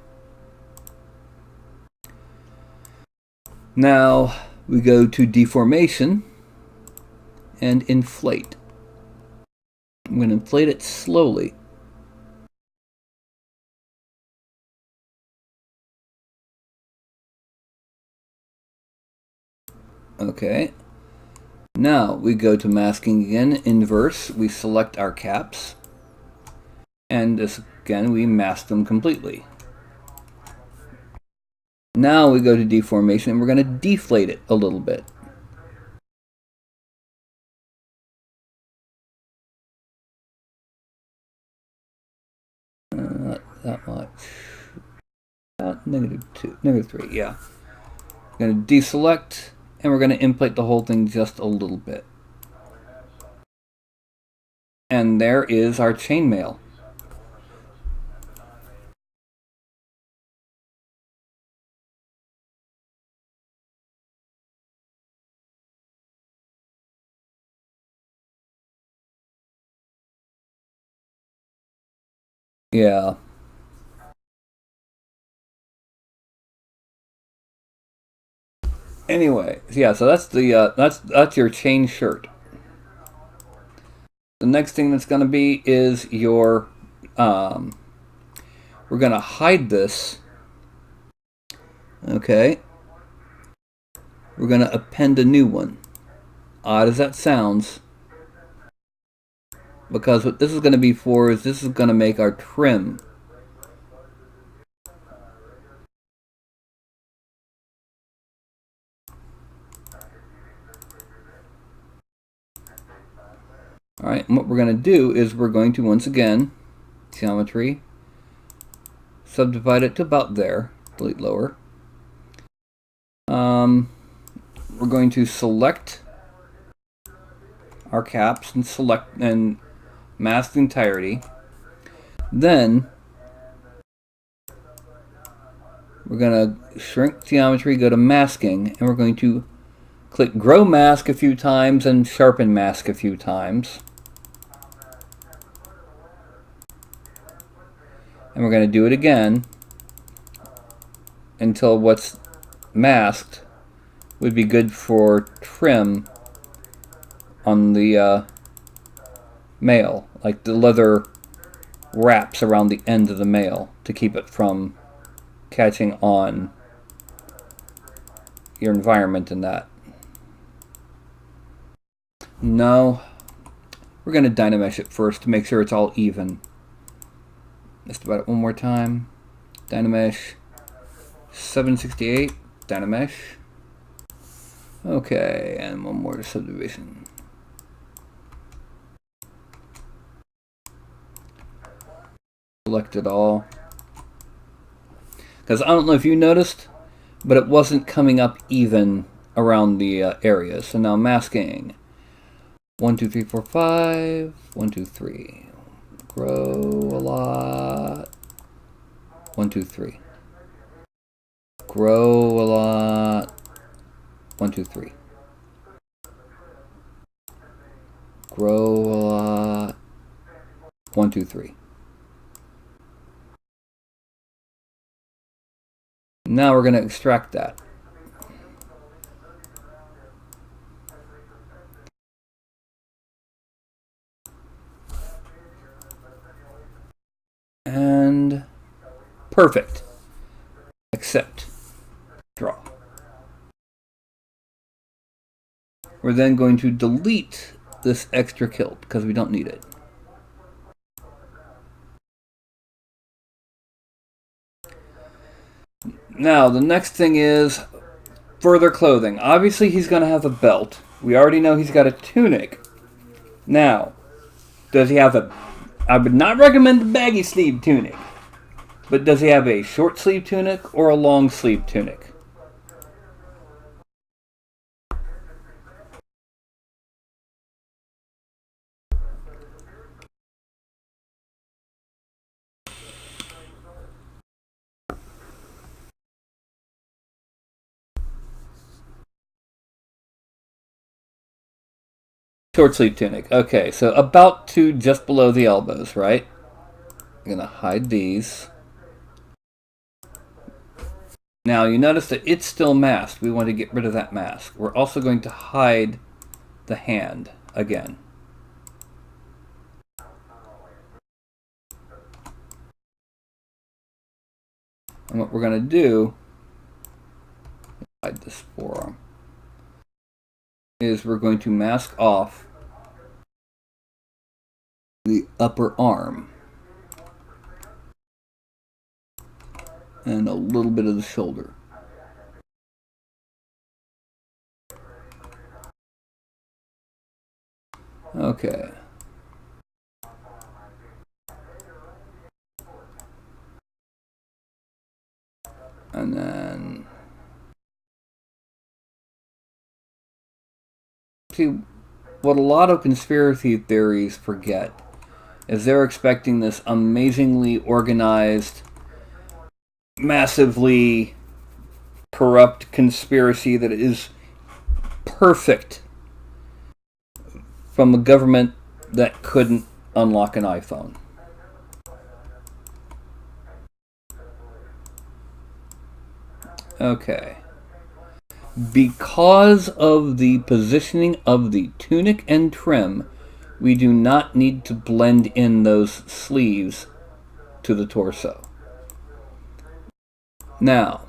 Now we go to deformation and inflate. I'm going to inflate it slowly. Okay. Now we go to masking again, inverse. We select our caps. And this again, we mask them completely. Now we go to deformation and we're going to deflate it a little bit. Not that much. -2, -3, yeah. We're going to deselect and we're going to inflate the whole thing just a little bit. And there is our chainmail. Yeah. Anyway, yeah, so that's the that's your chain shirt. The next thing that's going to be is your we're going to hide this. Okay. We're going to append a new one. Odd as that sounds, because what this is going to be for is this is going to make our trim. Alright, and what we're going to do is we're going to once again, geometry, subdivide it to about there, delete lower. We're going to select our caps and select and mask the entirety. Then we're going to shrink geometry, go to masking, and we're going to click grow mask a few times and sharpen mask a few times. And we're going to do it again until what's masked would be good for trim on the mail, like the leather wraps around the end of the mail to keep it from catching on your environment and that. No, we're going to dynamesh it first to make sure it's all even. Just about it one more time. Dynamesh 768, dynamesh. Okay, and one more subdivision. Select it all. Because I don't know if you noticed, but it wasn't coming up even around the areas. So now masking. 1, 2, 3, 4, 5. 1, 2, 3. Grow a lot. 1, 2, 3. Grow a lot. 1, 2, 3. Grow a lot. 1, 2, 3. Now we're going to extract that. And perfect. Accept. Draw. We're then going to delete this extra kilt because we don't need it. Now, the next thing is further clothing. Obviously, he's going to have a belt. We already know he's got a tunic. Now, does he have a... I would not recommend the baggy sleeve tunic. But does he have a short sleeve tunic or a long sleeve tunic? Short sleeve tunic. Okay, so about to just below the elbows, right? I'm going to hide these. Now, you notice that it's still masked. We want to get rid of that mask. We're also going to hide the hand again. And what we're going to do, hide this forearm, is we're going to mask off the upper arm and a little bit of the shoulder. Okay. And then, see, what a lot of conspiracy theories forget is they're expecting this amazingly organized, massively corrupt conspiracy that is perfect from a government that couldn't unlock an iPhone. Okay. Because of the positioning of the tunic and trim, we do not need to blend in those sleeves to the torso. Now,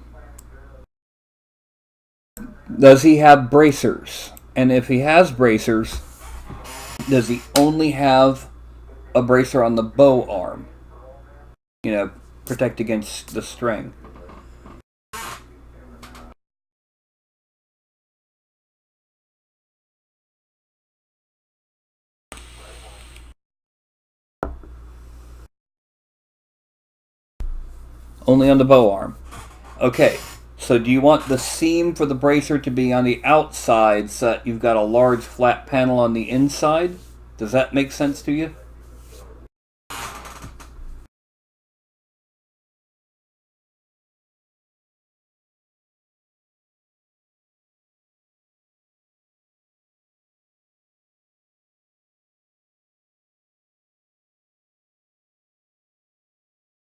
does he have bracers? And if he has bracers, does he only have a bracer on the bow arm? You know, protect against the string. Only on the bow arm. Okay, so do you want the seam for the bracer to be on the outside so that you've got a large flat panel on the inside? Does that make sense to you?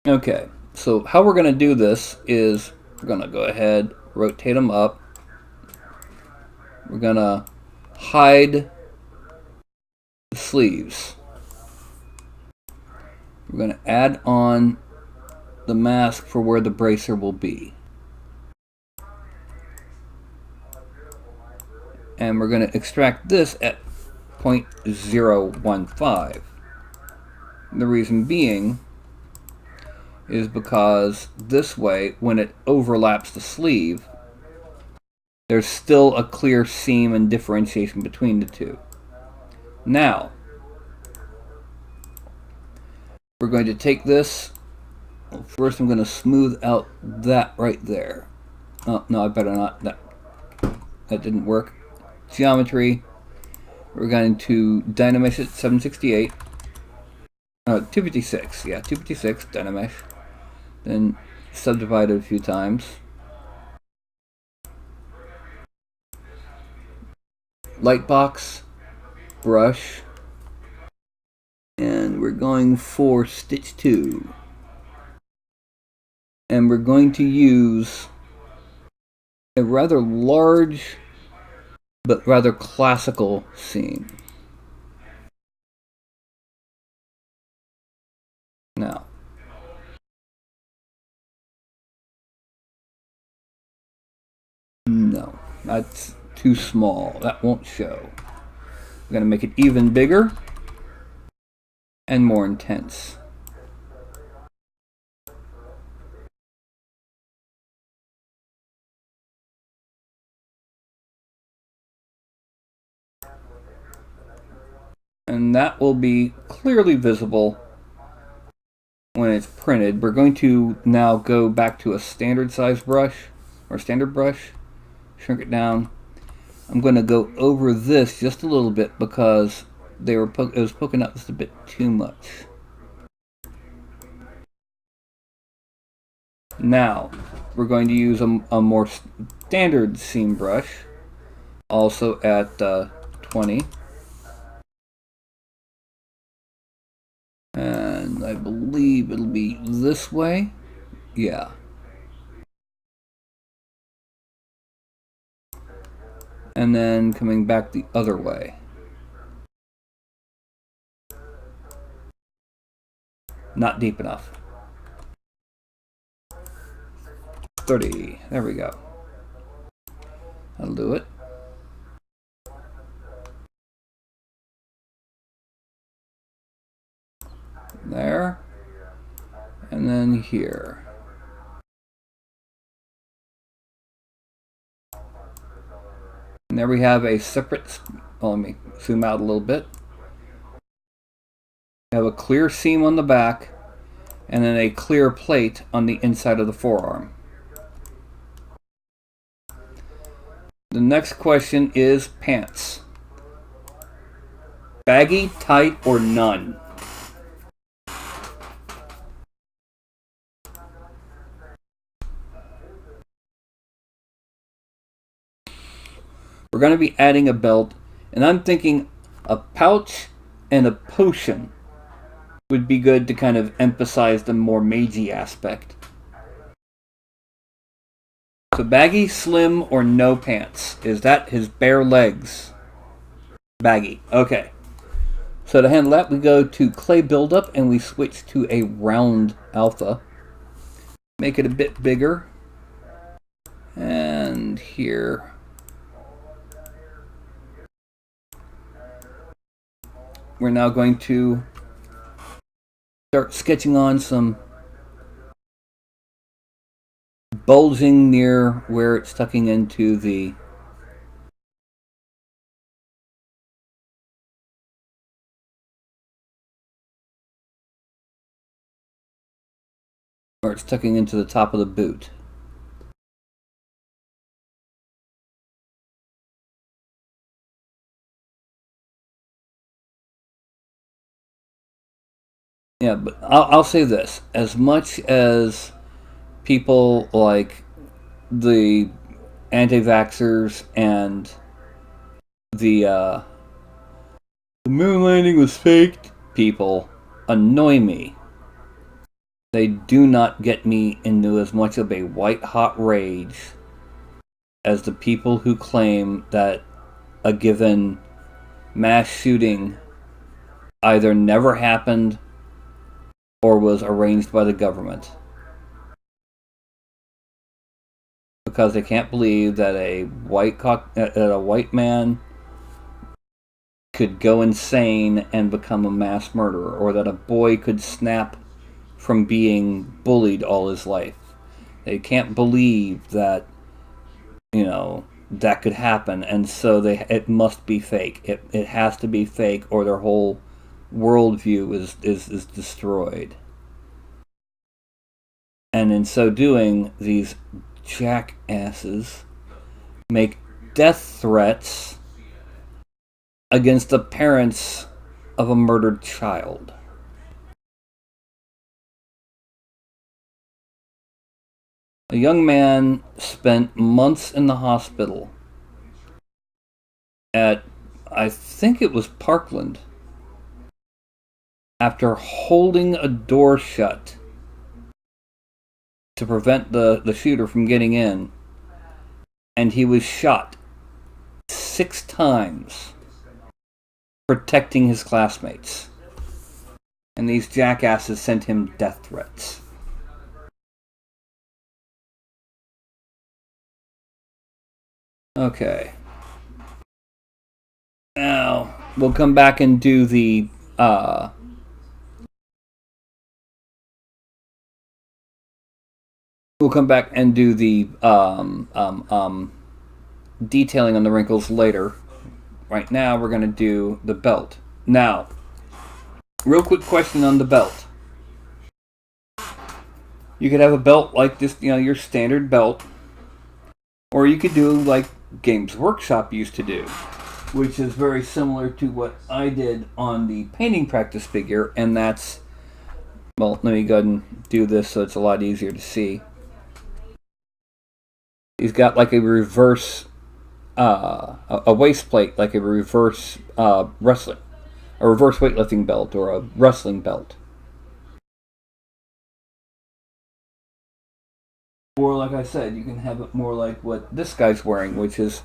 Okay, so how we're going to do this is we're going to go ahead, rotate them up. We're going to hide the sleeves. We're going to add on the mask for where the bracer will be. And we're going to extract this at 0.015. The reason being is because this way, when it overlaps the sleeve, there's still a clear seam and differentiation between the two. Now, we're going to take this. First, I'm going to smooth out that right there. Oh, no, I better not. That didn't work. Geometry. We're going to Dynamesh it 768. 256. Yeah, 256 Dynamesh. Then subdivide it a few times. Lightbox, brush, and we're going for stitch 2. And we're going to use a rather large but rather classical scene. Now, no, that's too small. That won't show. We're going to make it even bigger and more intense. And that will be clearly visible when it's printed. We're going to now go back to a standard size brush, or standard brush, shrink it down. I'm going to go over this just a little bit because it was poking out just a bit too much. Now, we're going to use a more standard seam brush, also at 20. And I believe it'll be this way. Yeah. And then coming back the other way. Not deep enough. 30. There we go. I'll do it. There. And then here. And there we have a separate... Well, let me zoom out a little bit. We have a clear seam on the back, and then a clear plate on the inside of the forearm. The next question is pants. Baggy, tight, or none? We're going to be adding a belt, and I'm thinking a pouch and a potion would be good to kind of emphasize the more magey aspect. So baggy, slim, or no pants? Is that his bare legs? Baggy. Okay. So to handle that, we go to clay buildup and we switch to a round alpha. Make it a bit bigger. And here. We're now going to start sketching on some bulging near where it's tucking into the top of the boot. Yeah, but I'll say this. As much as people like the anti-vaxxers and the moon landing was faked people annoy me, they do not get me into as much of a white-hot rage as the people who claim that a given mass shooting either never happened or was arranged by the government. Because they can't believe that a white man could go insane and become a mass murderer, or that a boy could snap from being bullied all his life. They can't believe that, that could happen, and so it must be fake. It has to be fake, or their whole worldview is destroyed. And in so doing, these jackasses make death threats against the parents of a murdered child. A young man spent months in the hospital at, I think it was Parkland, after holding a door shut to prevent the shooter from getting in. and he was shot 6 times protecting his classmates. And these jackasses sent him death threats. Okay. Now, we'll come back and do the detailing on the wrinkles later. Right now, we're going to do the belt. Now, real quick question on the belt. You could have a belt like this, your standard belt, or you could do like Games Workshop used to do, which is very similar to what I did on the painting practice figure, and that's, well, let me go ahead and do this so it's a lot easier to see. He's got like a reverse, a waist plate, like a reverse wrestling, a reverse weightlifting belt or a wrestling belt. Or like I said, you can have it more like what this guy's wearing, which is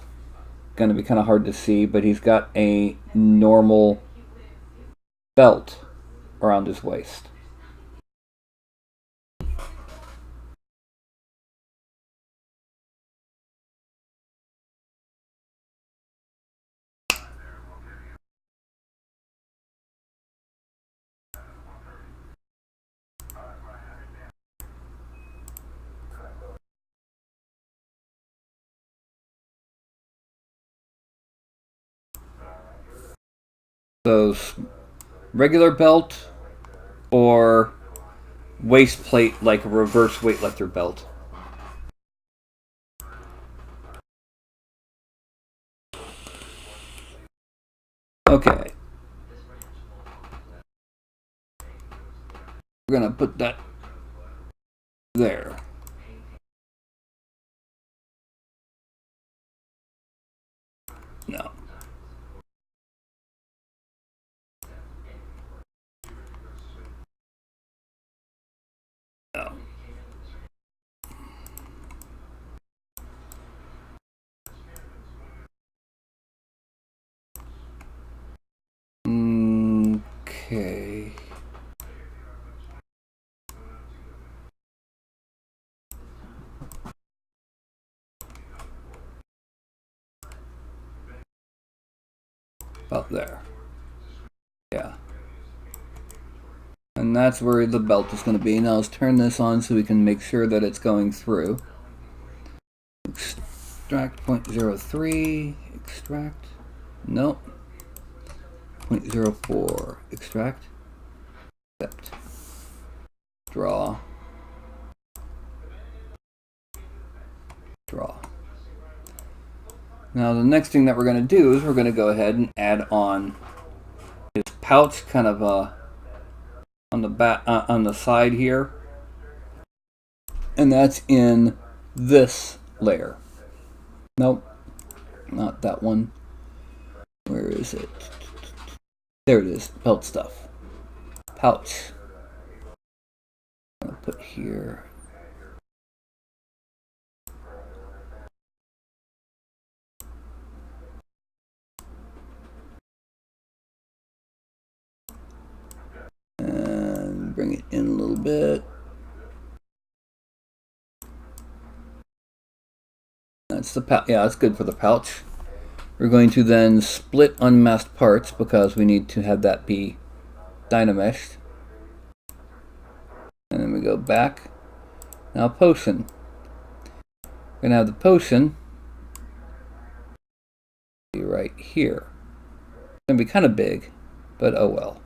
going to be kind of hard to see, but he's got a normal belt around his waist. So, regular belt or waist plate like a reverse weightlifter belt. Okay. We're going to put that there. No. No. Okay. About there. Yeah. And that's where the belt is going to be. Now let's turn this on so we can make sure that it's going through. Extract 0.03. Extract. Nope. 0.04. Extract. Accept. Draw. Draw. Now the next thing that we're going to do is we're going to go ahead and add on his pouch, kind of on the back, on the side here, and that's in this layer. Nope, not that one. Where is it? There it is. Belt stuff. Pouch. I'll put here. And bring it in a little bit. That's the pouch. Yeah, that's good for the pouch. We're going to then split unmasked parts because we need to have that be dynameshed. And then we go back. Now potion. We're going to have the potion be right here. It's going to be kind of big, but oh well.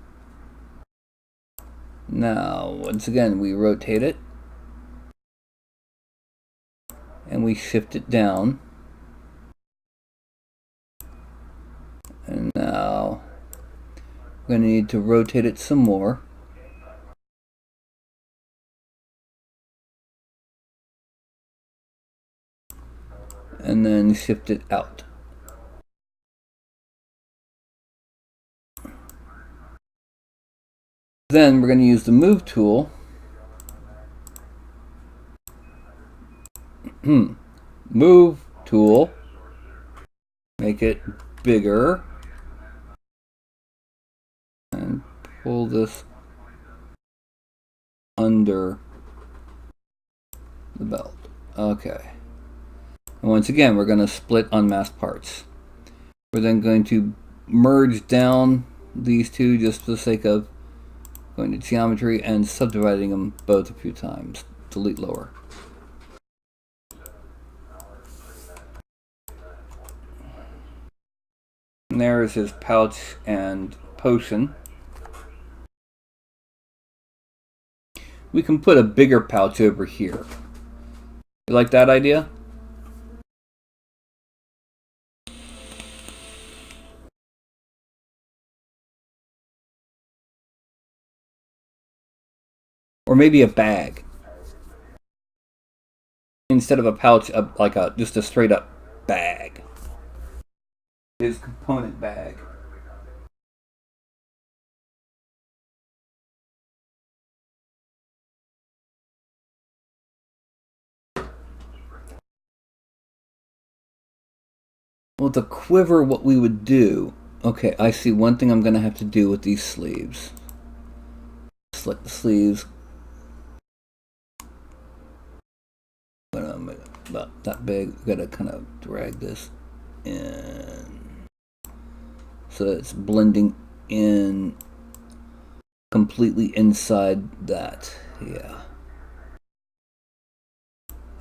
Now, once again, we rotate it. And we shift it down. And now we're going to need to rotate it some more. And then shift it out. Then we're going to use the move tool. Move tool, make it bigger, and pull this under the belt. Okay. And once again, we're going to split unmasked parts. We're then going to merge down these two just for the sake of going to geometry and subdividing them both a few times. Delete lower. And there is his pouch and potion. We can put a bigger pouch over here. You like that idea? Or maybe a bag. Instead of a pouch, just a straight up bag. His component bag. Well, the quiver, what we would do... Okay, I see one thing I'm going to have to do with these sleeves. Select the sleeves. About that big. We've got to kind of drag this in. So that it's blending in completely inside that. Yeah.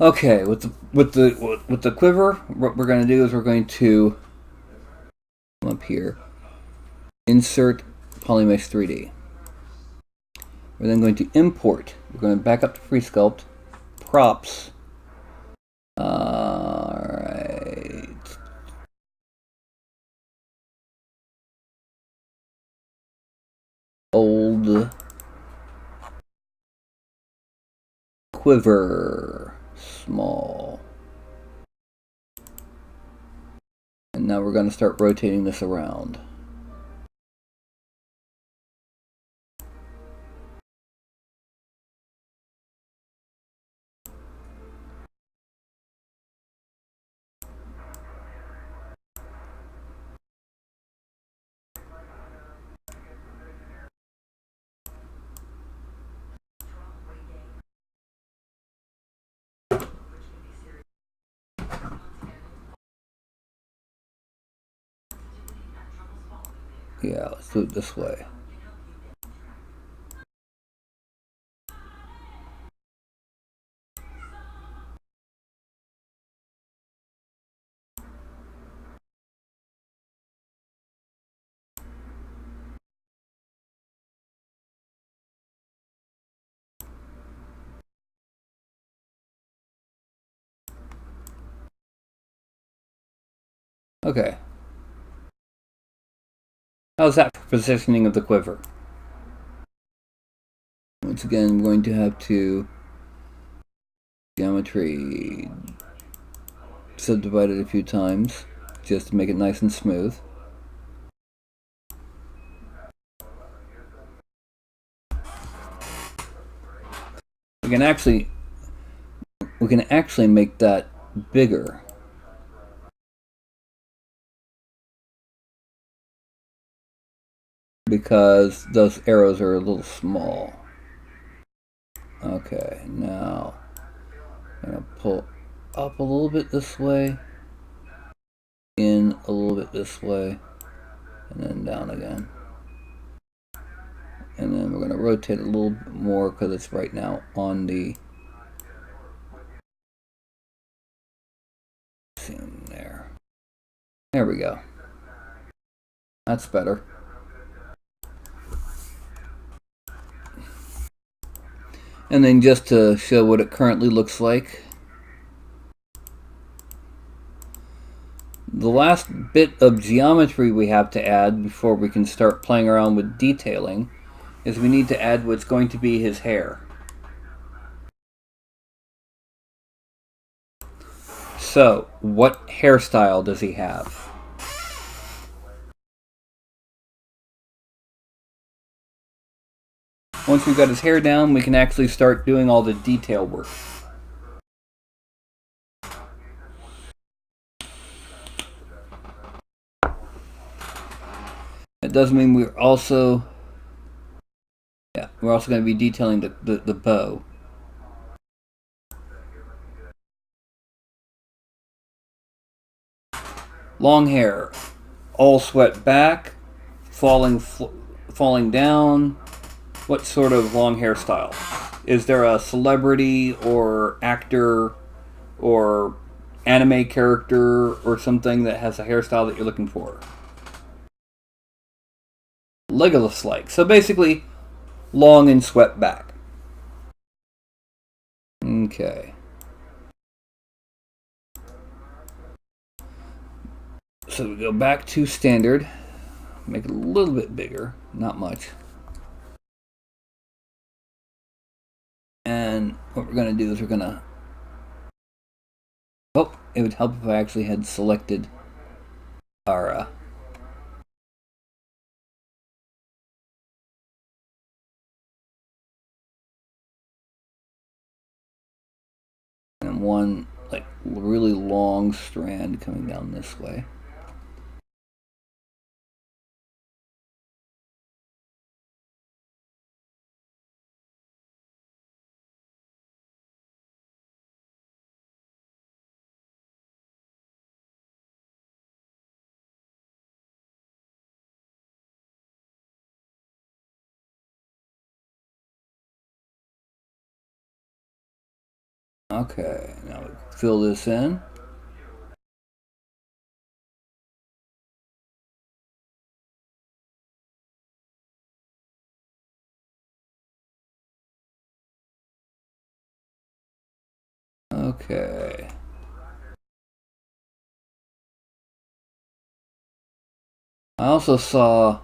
Okay, with the quiver, what we're going to do is we're going to come up here, insert Polymesh 3D. We're then going to import. We're going to back up to FreeSculpt, props. Alright. Old quiver. Small. And now we're going to start rotating this around. Yeah, let's do it this way. Okay. How's that for positioning of the quiver? Once again, I'm going to have to geometry subdivide it a few times just to make it nice and smooth. We can actually make that bigger. Because those arrows are a little small. Okay, now I'm going to pull up a little bit this way, in a little bit this way, and then down again. And then we're going to rotate a little bit more because it's right now on the seam there. There we go. That's better. And then just to show what it currently looks like, the last bit of geometry we have to add before we can start playing around with detailing is we need to add what's going to be his hair. So, what hairstyle does he have? Once we've got his hair down, we can actually start doing all the detail work. It does mean we're also going to be detailing the bow. Long hair, all swept back, falling down. What sort of long hairstyle? Is there a celebrity or actor or anime character or something that has a hairstyle that you're looking for? Legolas-like. So basically, long and swept back. Okay. So we go back to standard. Make it a little bit bigger. Not much. And what we're going to do is we're going to... Oh, it would help if I actually had selected our... and one, like, really long strand coming down this way. Okay, now we fill this in. Okay. I also saw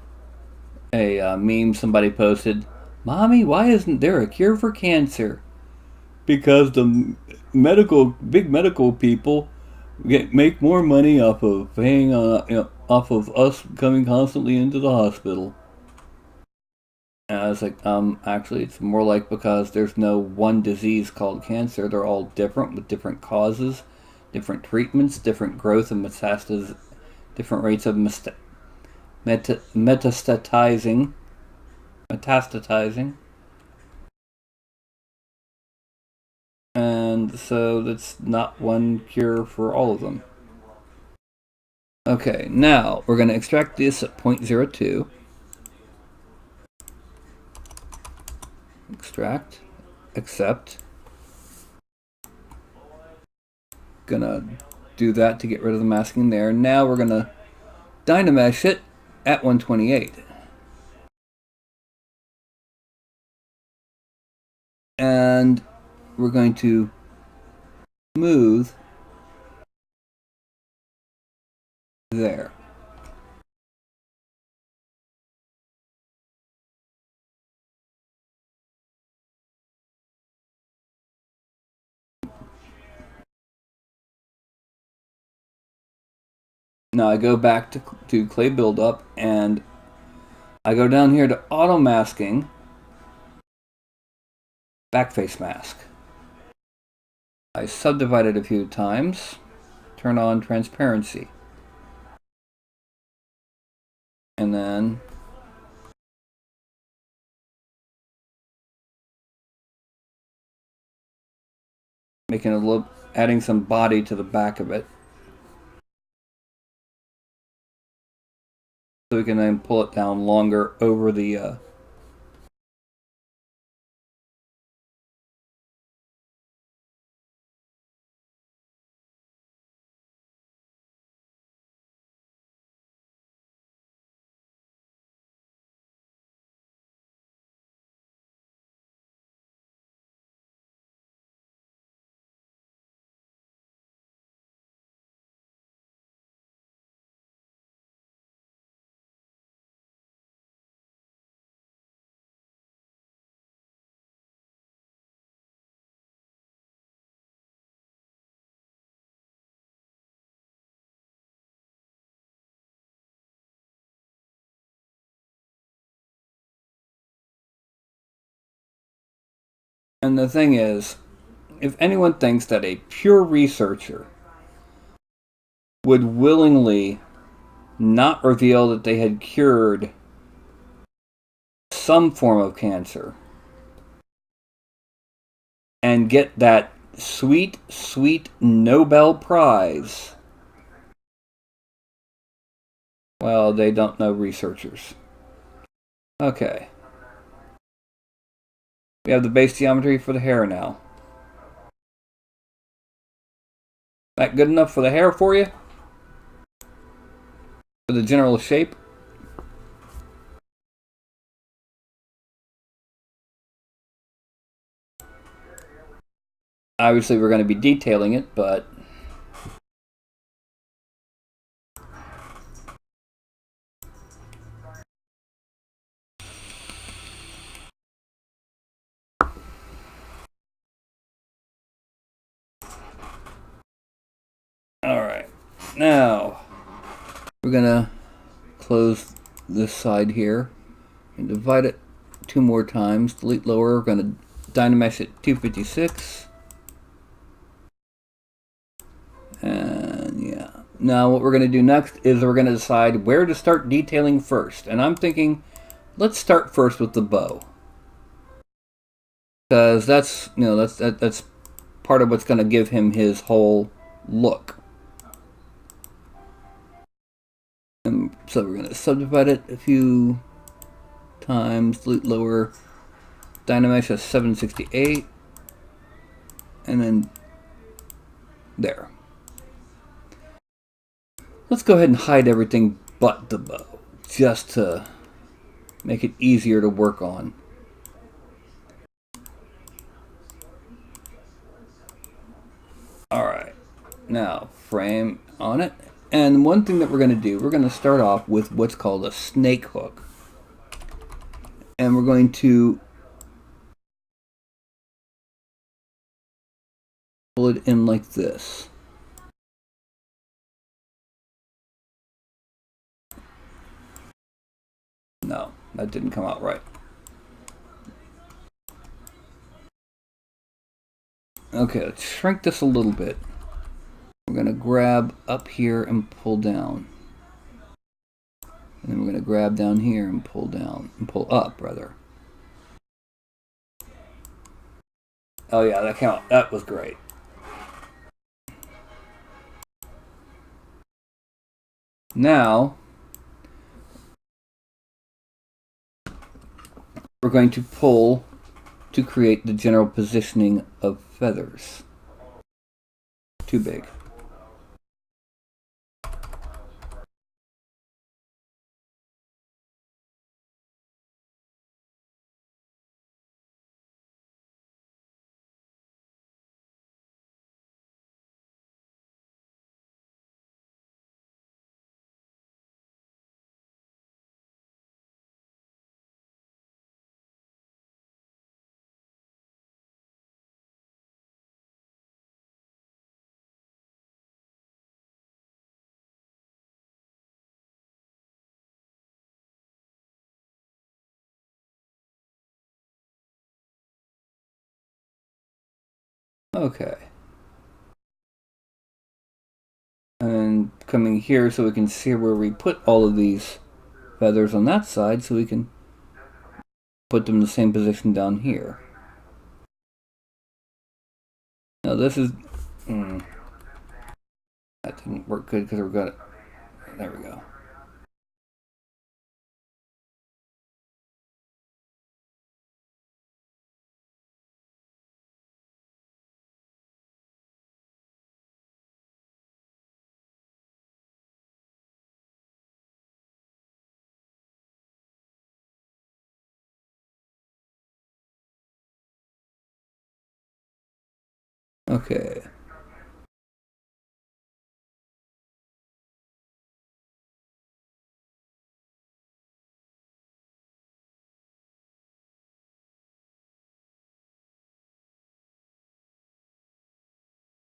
a meme somebody posted. Mommy, why isn't there a cure for cancer? Because the big medical people make more money off of paying off of us coming constantly into the hospital. And I was like, actually, it's more like because there's no one disease called cancer. They're all different with different causes, different treatments, different growth and metastasis, different rates of metastatizing. And so that's not one cure for all of them. Okay, now we're going to extract this at 0.02. Extract, accept. Gonna do that to get rid of the masking there. Now we're gonna dynamesh it at 128. And we're going to smooth there. Now I go back to clay buildup and I go down here to auto masking, backface mask. I subdivide it a few times, turn on transparency. And then making a little, adding some body to the back of it. So we can then pull it down longer over the And the thing is, if anyone thinks that a pure researcher would willingly not reveal that they had cured some form of cancer and get that sweet, sweet Nobel Prize. Well, they don't know researchers. Okay. We have the base geometry for the hair now. That good enough for the hair for you? For the general shape? Obviously, we're going to be detailing it, but alright. Now, we're going to close this side here and divide it 2 more times. Delete lower. We're going to Dynamesh it 256. And yeah. Now what we're going to do next is we're going to decide where to start detailing first. And I'm thinking, let's start first with the bow. Because that's, you know, that's part of what's going to give him his whole look. And so we're going to subdivide it a few times, delete lower, Dynamesh at 768, and then there. Let's go ahead and hide everything but the bow, just to make it easier to work on. Alright, now frame on it. And one thing that we're going to do, we're going to start off with what's called a snake hook. And we're going to pull it in like this. No, that didn't come out right. Okay, let's shrink this a little bit. We're going to grab up here and pull down. And then we're going to grab down here and pull down. And pull up, rather. Oh yeah, that came out. That was great. Now, we're going to pull to create the general positioning of feathers. Too big. Okay. And coming here so we can see where we put all of these feathers on that side so we can put them in the same position down here. Now this is... that didn't work good because we've got it... There we go. Okay.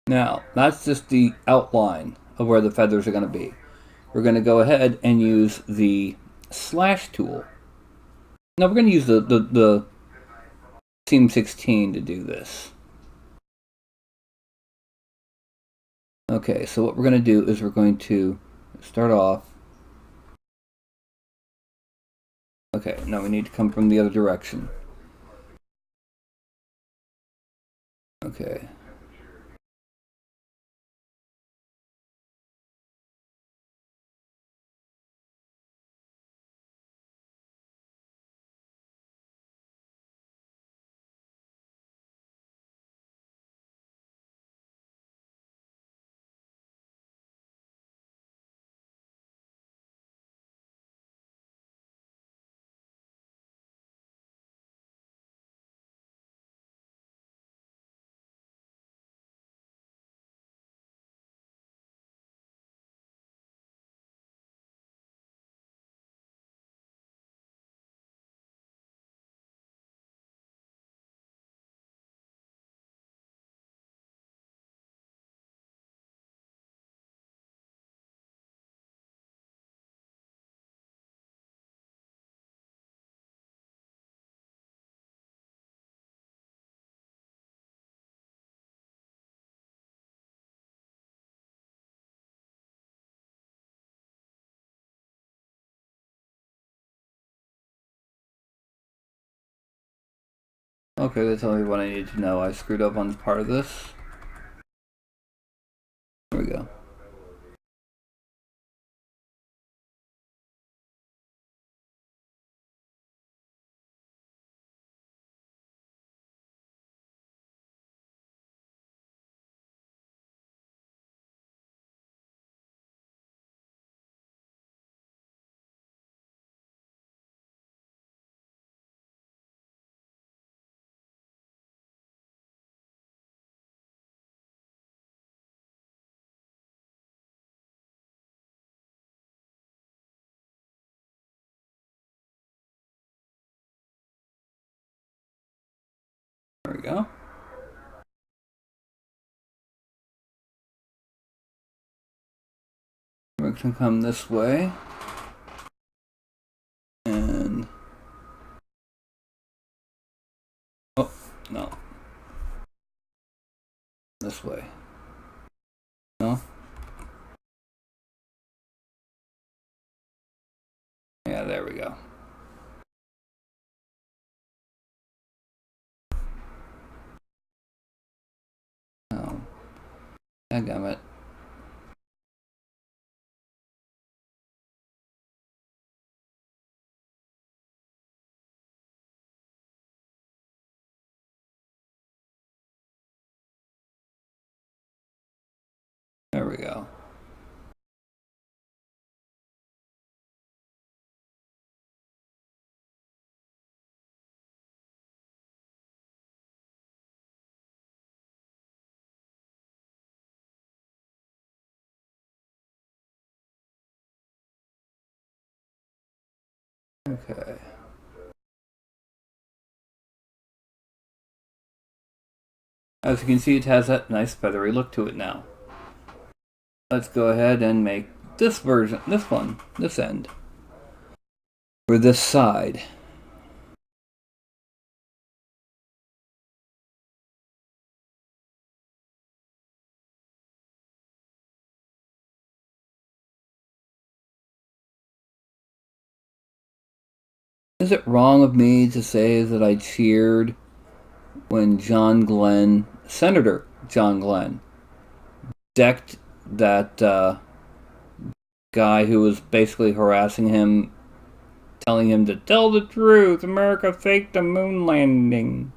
Now, that's just the outline of where the feathers are going to be. We're going to go ahead and use the slash tool. Now we're going to use the seam 16 to do this. Okay, so what we're going to do is we're going to start off Okay, now we need to come from the other direction. Okay. Okay, that's only what I need to know. I screwed up on part of this. There we go. There we go. We're going to come this way. And... oh, no. This way. No? Yeah, there we go. Oh. Dadgummit. There we go. Okay. As you can see, it has that nice feathery look to it now. Let's go ahead and make this version, this one, this end. For this side. Is it wrong of me to say that I cheered when John Glenn, Senator John Glenn, decked that guy who was basically harassing him, telling him to tell the truth, America faked the moon landing.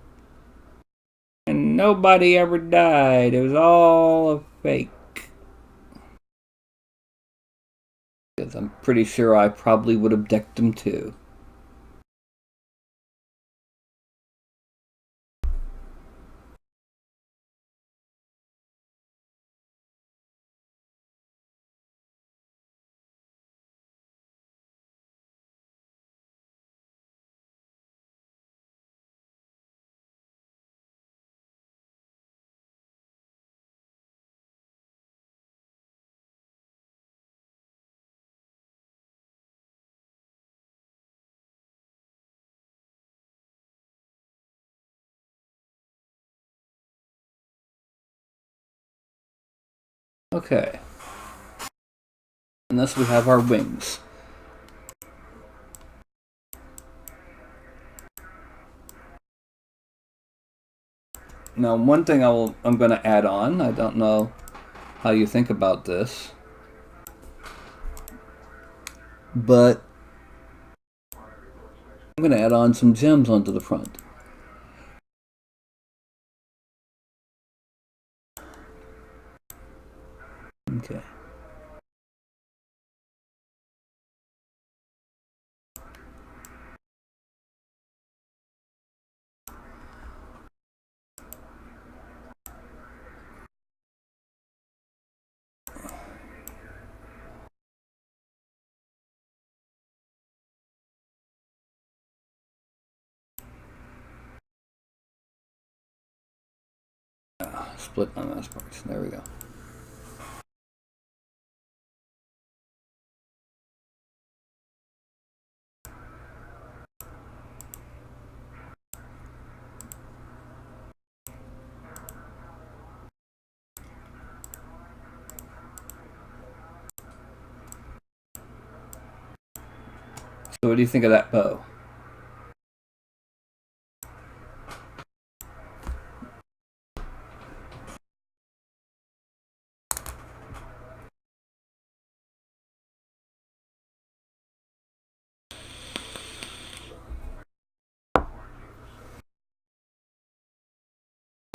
And nobody ever died. It was all a fake. Because I'm pretty sure I probably would have decked him too. Okay. And thus we have our wings. Now, one thing I'm going to add on, I don't know how you think about this, but I'm going to add on some gems onto the front. Okay. Split on those parts. There we go. So what do you think of that bow?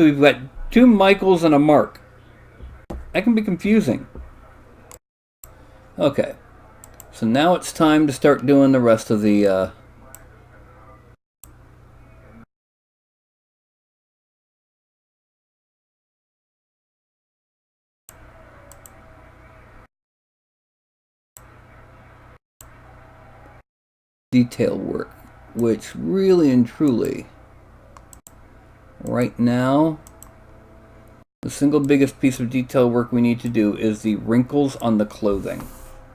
So we've got two Michaels and a Mark. That can be confusing. Okay. So now it's time to start doing the rest of the detail work, which really and truly, right now, the single biggest piece of detail work we need to do is the wrinkles on the clothing.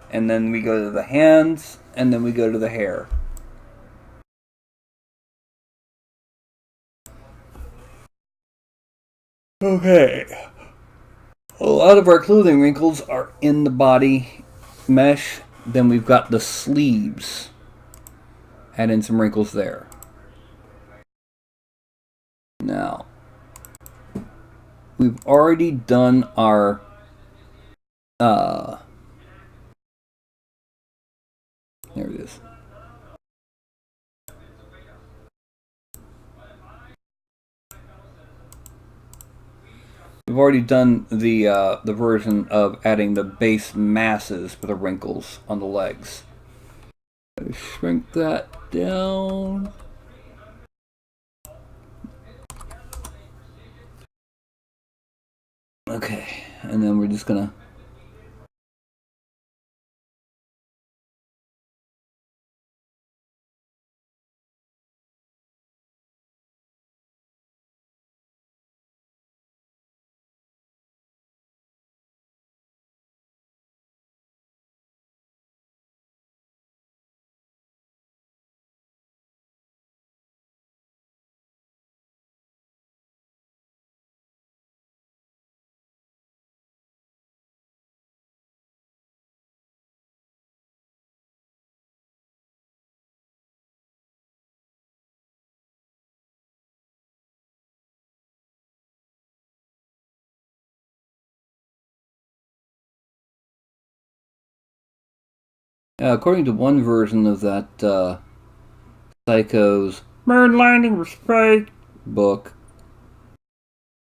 And then we go to the hands, and then we go to the hair. Okay. A lot of our clothing wrinkles are in the body mesh. Then we've got the sleeves. Add in some wrinkles there. Now, we've already done our there it is. We've already done the version of adding the base masses for the wrinkles on the legs. Shrink that down. Okay, and then we're just gonna according to one version of that Psycho's Moon Landing Respect book,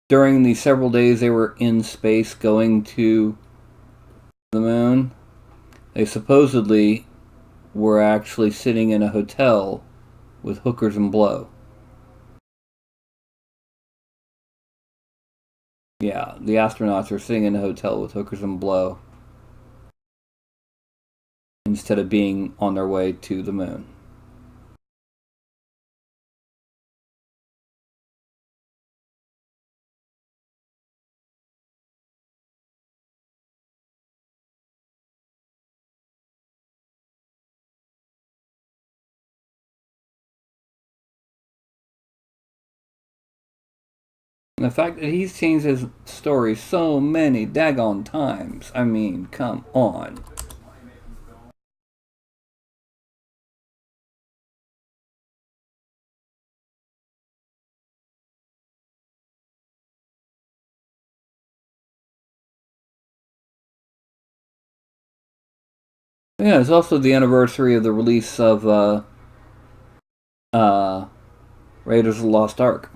during the several days they were in space going to the moon, they supposedly were actually sitting in a hotel with hookers and blow. Yeah, the astronauts are sitting in a hotel with hookers and blow instead of being on their way to the moon. And the fact that he's changed his story so many daggone times, I mean, come on. Yeah, it's also the anniversary of the release of uh, Raiders of the Lost Ark.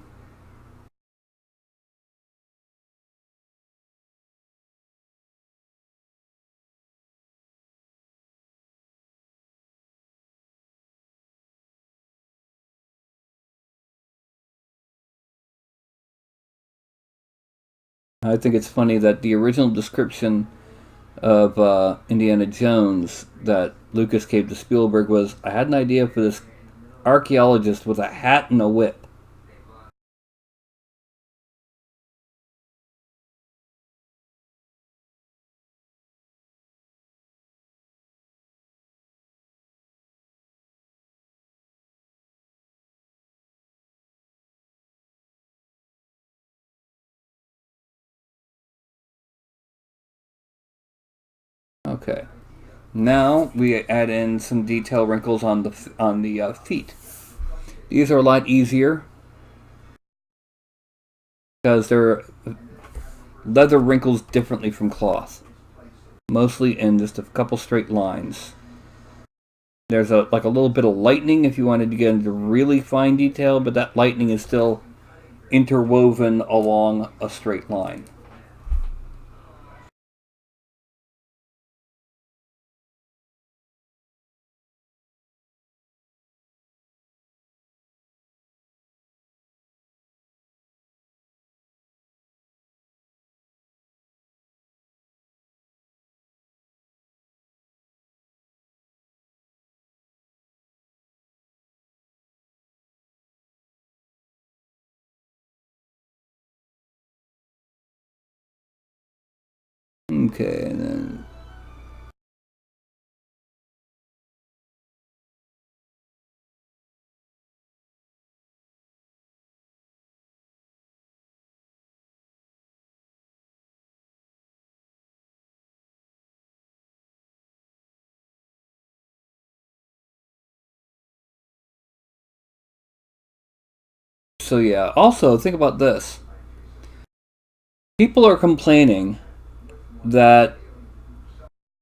I think it's funny that the original description of Indiana Jones that Lucas gave to Spielberg was, "I had an idea for this archaeologist with a hat and a whip." Okay. Now we add in some detail wrinkles on the feet. These are a lot easier because they're leather wrinkles differently from cloth, mostly in just a couple straight lines. There's a little bit of lightning if you wanted to get into really fine detail, but that lightning is still interwoven along a straight line. Okay, and then so yeah. Also, think about this. People are complaining that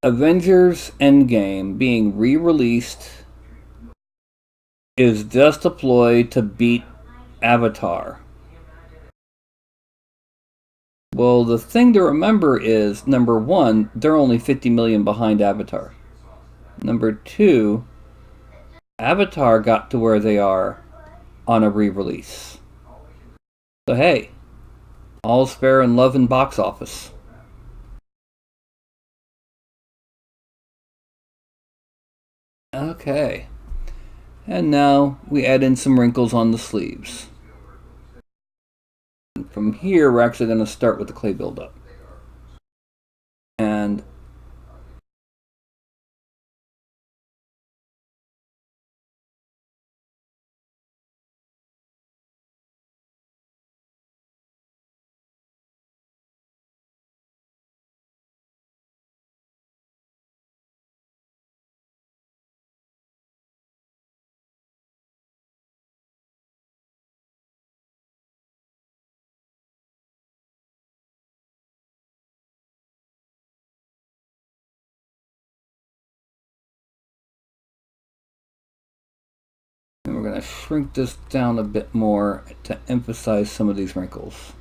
Avengers Endgame being re-released is just a ploy to beat Avatar. Well, the thing to remember is number one, they're only 50 million behind Avatar. Number two, Avatar got to where they are on a re release. So, hey, all's fair in love and box office. Okay, and now we add in some wrinkles on the sleeves. And from here, we're actually going to start with the clay buildup. And we're going to shrink this down a bit more to emphasize some of these wrinkles.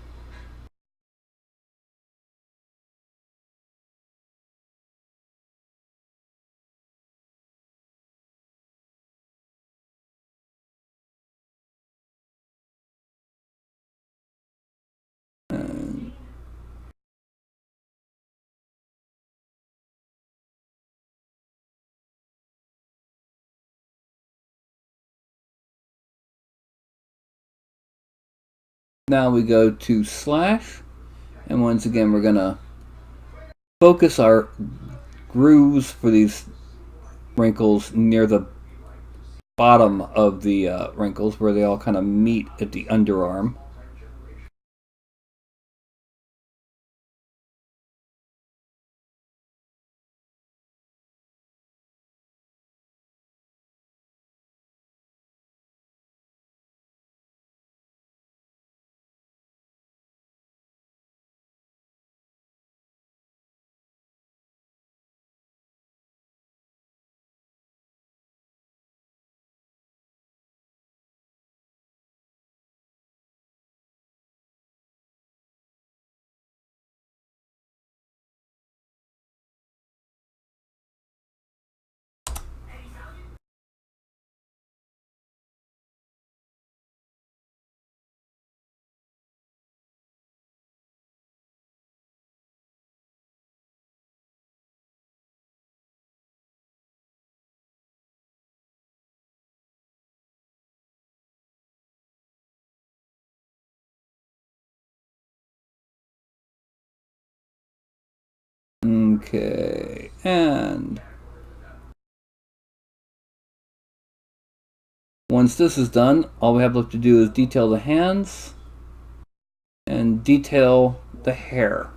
And now we go to slash, and once again, we're going to focus our grooves for these wrinkles near the bottom of the wrinkles where they all kind of meet at the underarm. Okay, and once this is done, all we have left to do is detail the hands and detail the hair.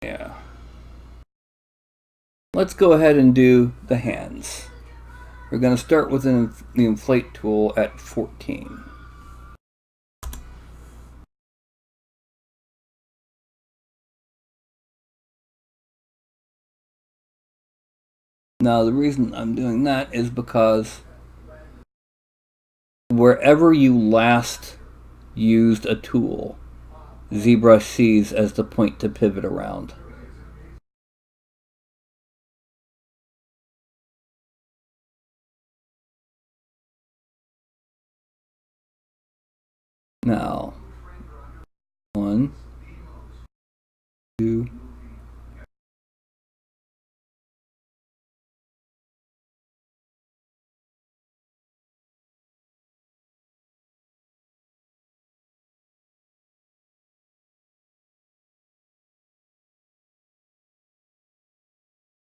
Yeah. Let's go ahead and do the hands. We're going to start with the inflate tool at 14. Now the reason I'm doing that is because wherever you last used a tool, ZBrush sees as the point to pivot around. Now, 1, 2,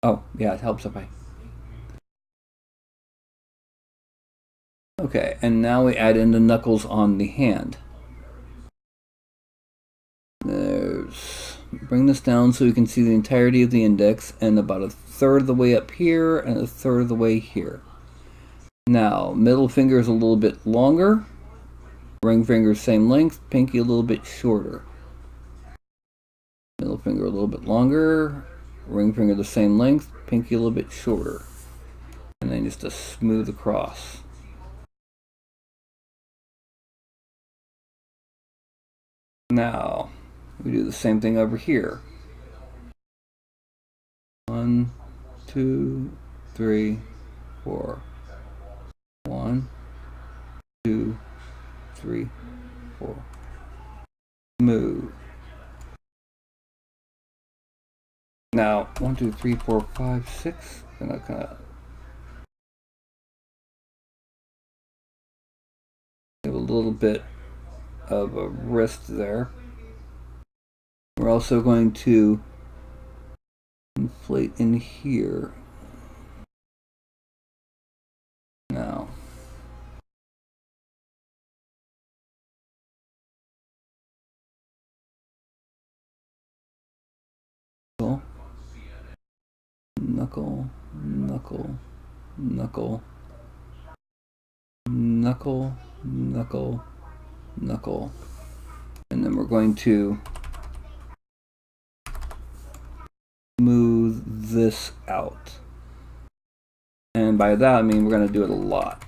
oh, yeah, it helps if I... Okay, and now we add in the knuckles on the hand. Bring this down so you can see the entirety of the index, and about a third of the way up here and a third of the way here. Now, middle finger is a little bit longer, ring finger same length, pinky a little bit shorter. Middle finger a little bit longer, ring finger the same length, pinky a little bit shorter. And then just a smooth across. Now, we do the same thing over here. 1, 2, 3, 4. 1, 2, 3, 4. Move. Now, 1, 2, 3, 4, 5, 6. And I kind of have a little bit of a wrist there. We're also going to inflate in here. Now, knuckle, knuckle, knuckle, knuckle, knuckle, knuckle, and then we're going to smooth this out. And by that I mean we're going to do it a lot.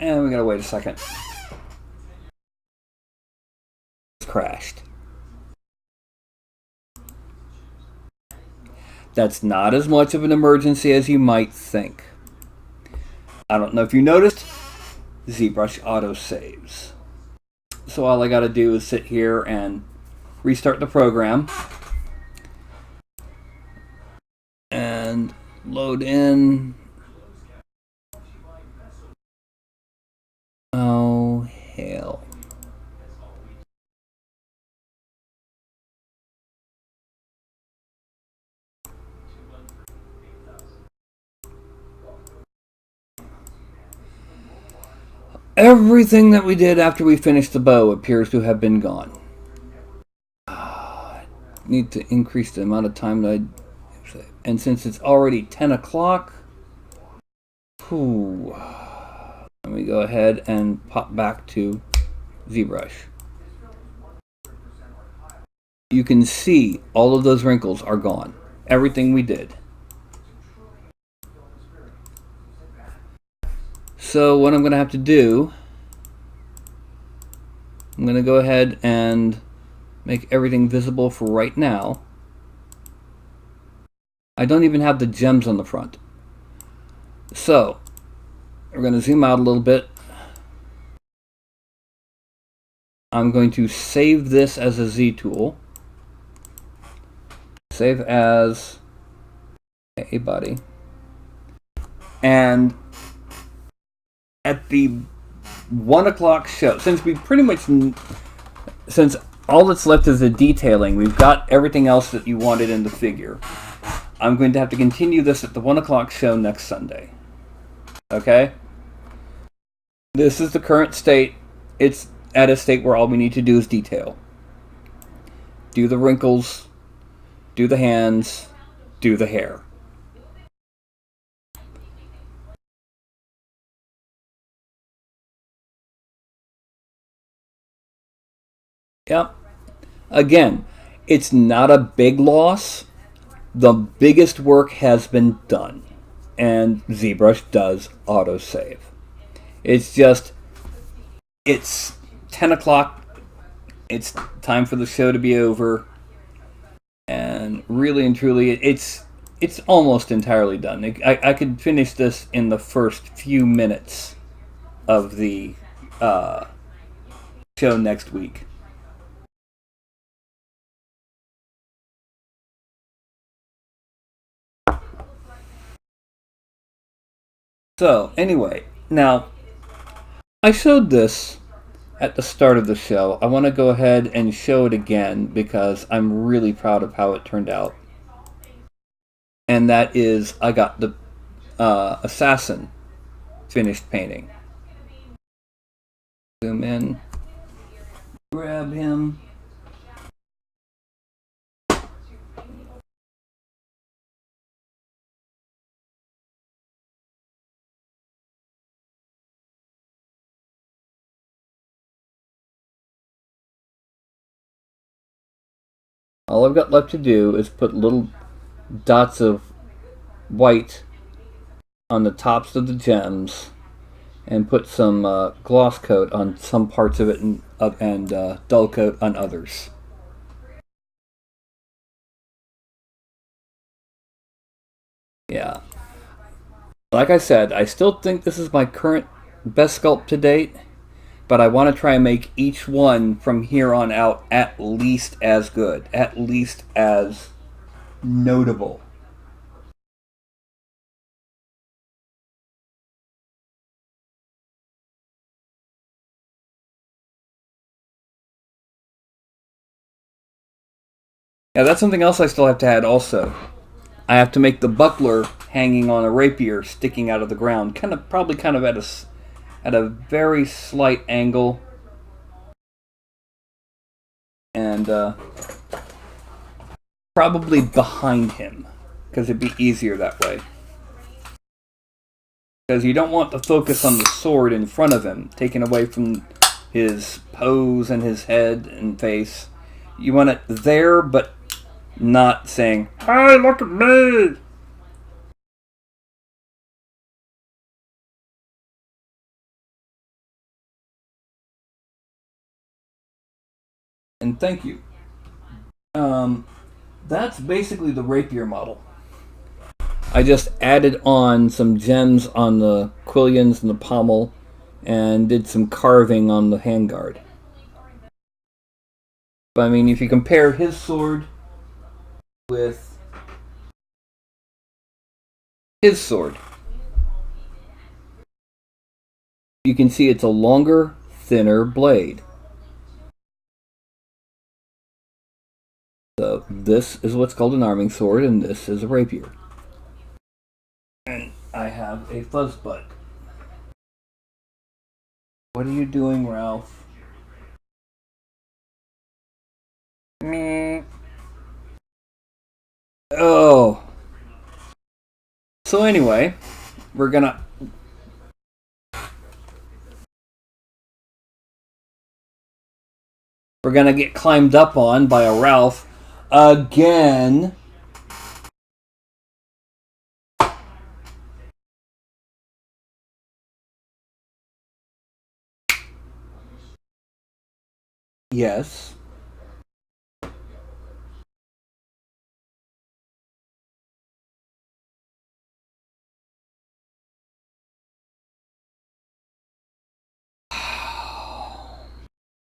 And we gotta wait a second. It's crashed. That's not as much of an emergency as you might think. I don't know if you noticed, ZBrush auto saves. So all I gotta do is sit here and restart the program and load in. Oh, hell. Everything that we did after we finished the bow appears to have been gone. I need to increase the amount of time that I... And since it's already 10 o'clock... Let me go ahead and pop back to ZBrush. You can see all of those wrinkles are gone. Everything we did. So what I'm going to have to do, I'm going to go ahead and make everything visible for right now. I don't even have the gems on the front. So we're going to zoom out a little bit. I'm going to save this as a Z tool. Save as Hey, buddy. And at the 1 o'clock show, since all that's left is the detailing, we've got everything else that you wanted in the figure. I'm going to have to continue this at the 1 o'clock show next Sunday. Okay? This is the current state. It's at a state where all we need to do is detail. Do the wrinkles, do the hands, do the hair. Yep. Again, it's not a big loss. The biggest work has been done. And ZBrush does autosave. It's just, it's 10 o'clock. It's time for the show to be over. And really and truly, it's almost entirely done. I could finish this in the first few minutes of the show next week. So, anyway, now, I showed this at the start of the show. I want to go ahead and show it again because I'm really proud of how it turned out. And that is, I got the Assassin finished painting. Zoom in, grab him. All I've got left to do is put little dots of white on the tops of the gems and put some gloss coat on some parts of it and dull coat on others. Yeah. Like I said, I still think this is my current best sculpt to date, but I want to try and make each one from here on out at least as good, at least as notable. Yeah, that's something else I still have to add also. I have to make the buckler hanging on a rapier sticking out of the ground, probably at a very slight angle, and probably behind him, because it'd be easier that way. Because you don't want to focus on the sword in front of him, taken away from his pose and his head and face. You want it there, but not saying, "Hey, look at me!" And thank you. That's basically the rapier model. I just added on some gems on the quillions and the pommel and did some carving on the handguard. But I mean, if you compare his sword with his sword, you can see it's a longer, thinner blade. So this is what's called an arming sword, and this is a rapier. And I have a fuzz butt. What are you doing, Ralph? Meh. Oh. So anyway, we're gonna get climbed up on by a Ralph again. Yes.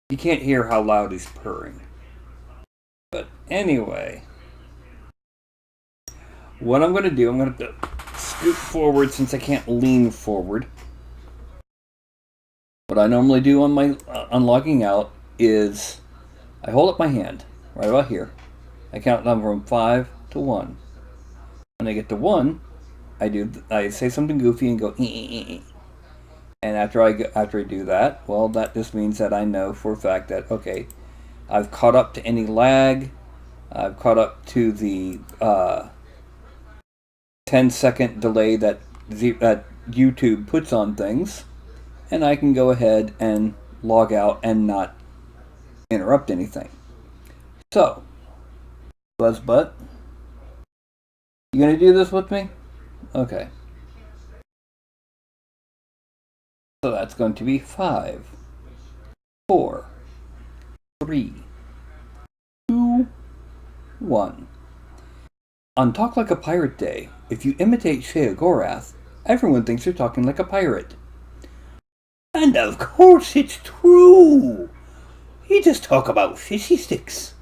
You can't hear how loud he's purring. But anyway, what I'm going to do, I'm going to scoot forward since I can't lean forward. What I normally do on my on logging out is I hold up my hand right about here. I count down from 5 to 1. When I get to 1, I say something goofy and go ee. And after I do that, well, that just means that I know for a fact that okay, I've caught up to any lag. I've caught up to the 10-second delay that YouTube puts on things, and I can go ahead and log out and not interrupt anything. So, Buzzbutt, you gonna do this with me? Okay. So that's going to be 5, 4, 3, 2, 1. On Talk Like a Pirate Day, if you imitate Sheogorath, everyone thinks you're talking like a pirate. And of course it's true! You just talk about fishy sticks.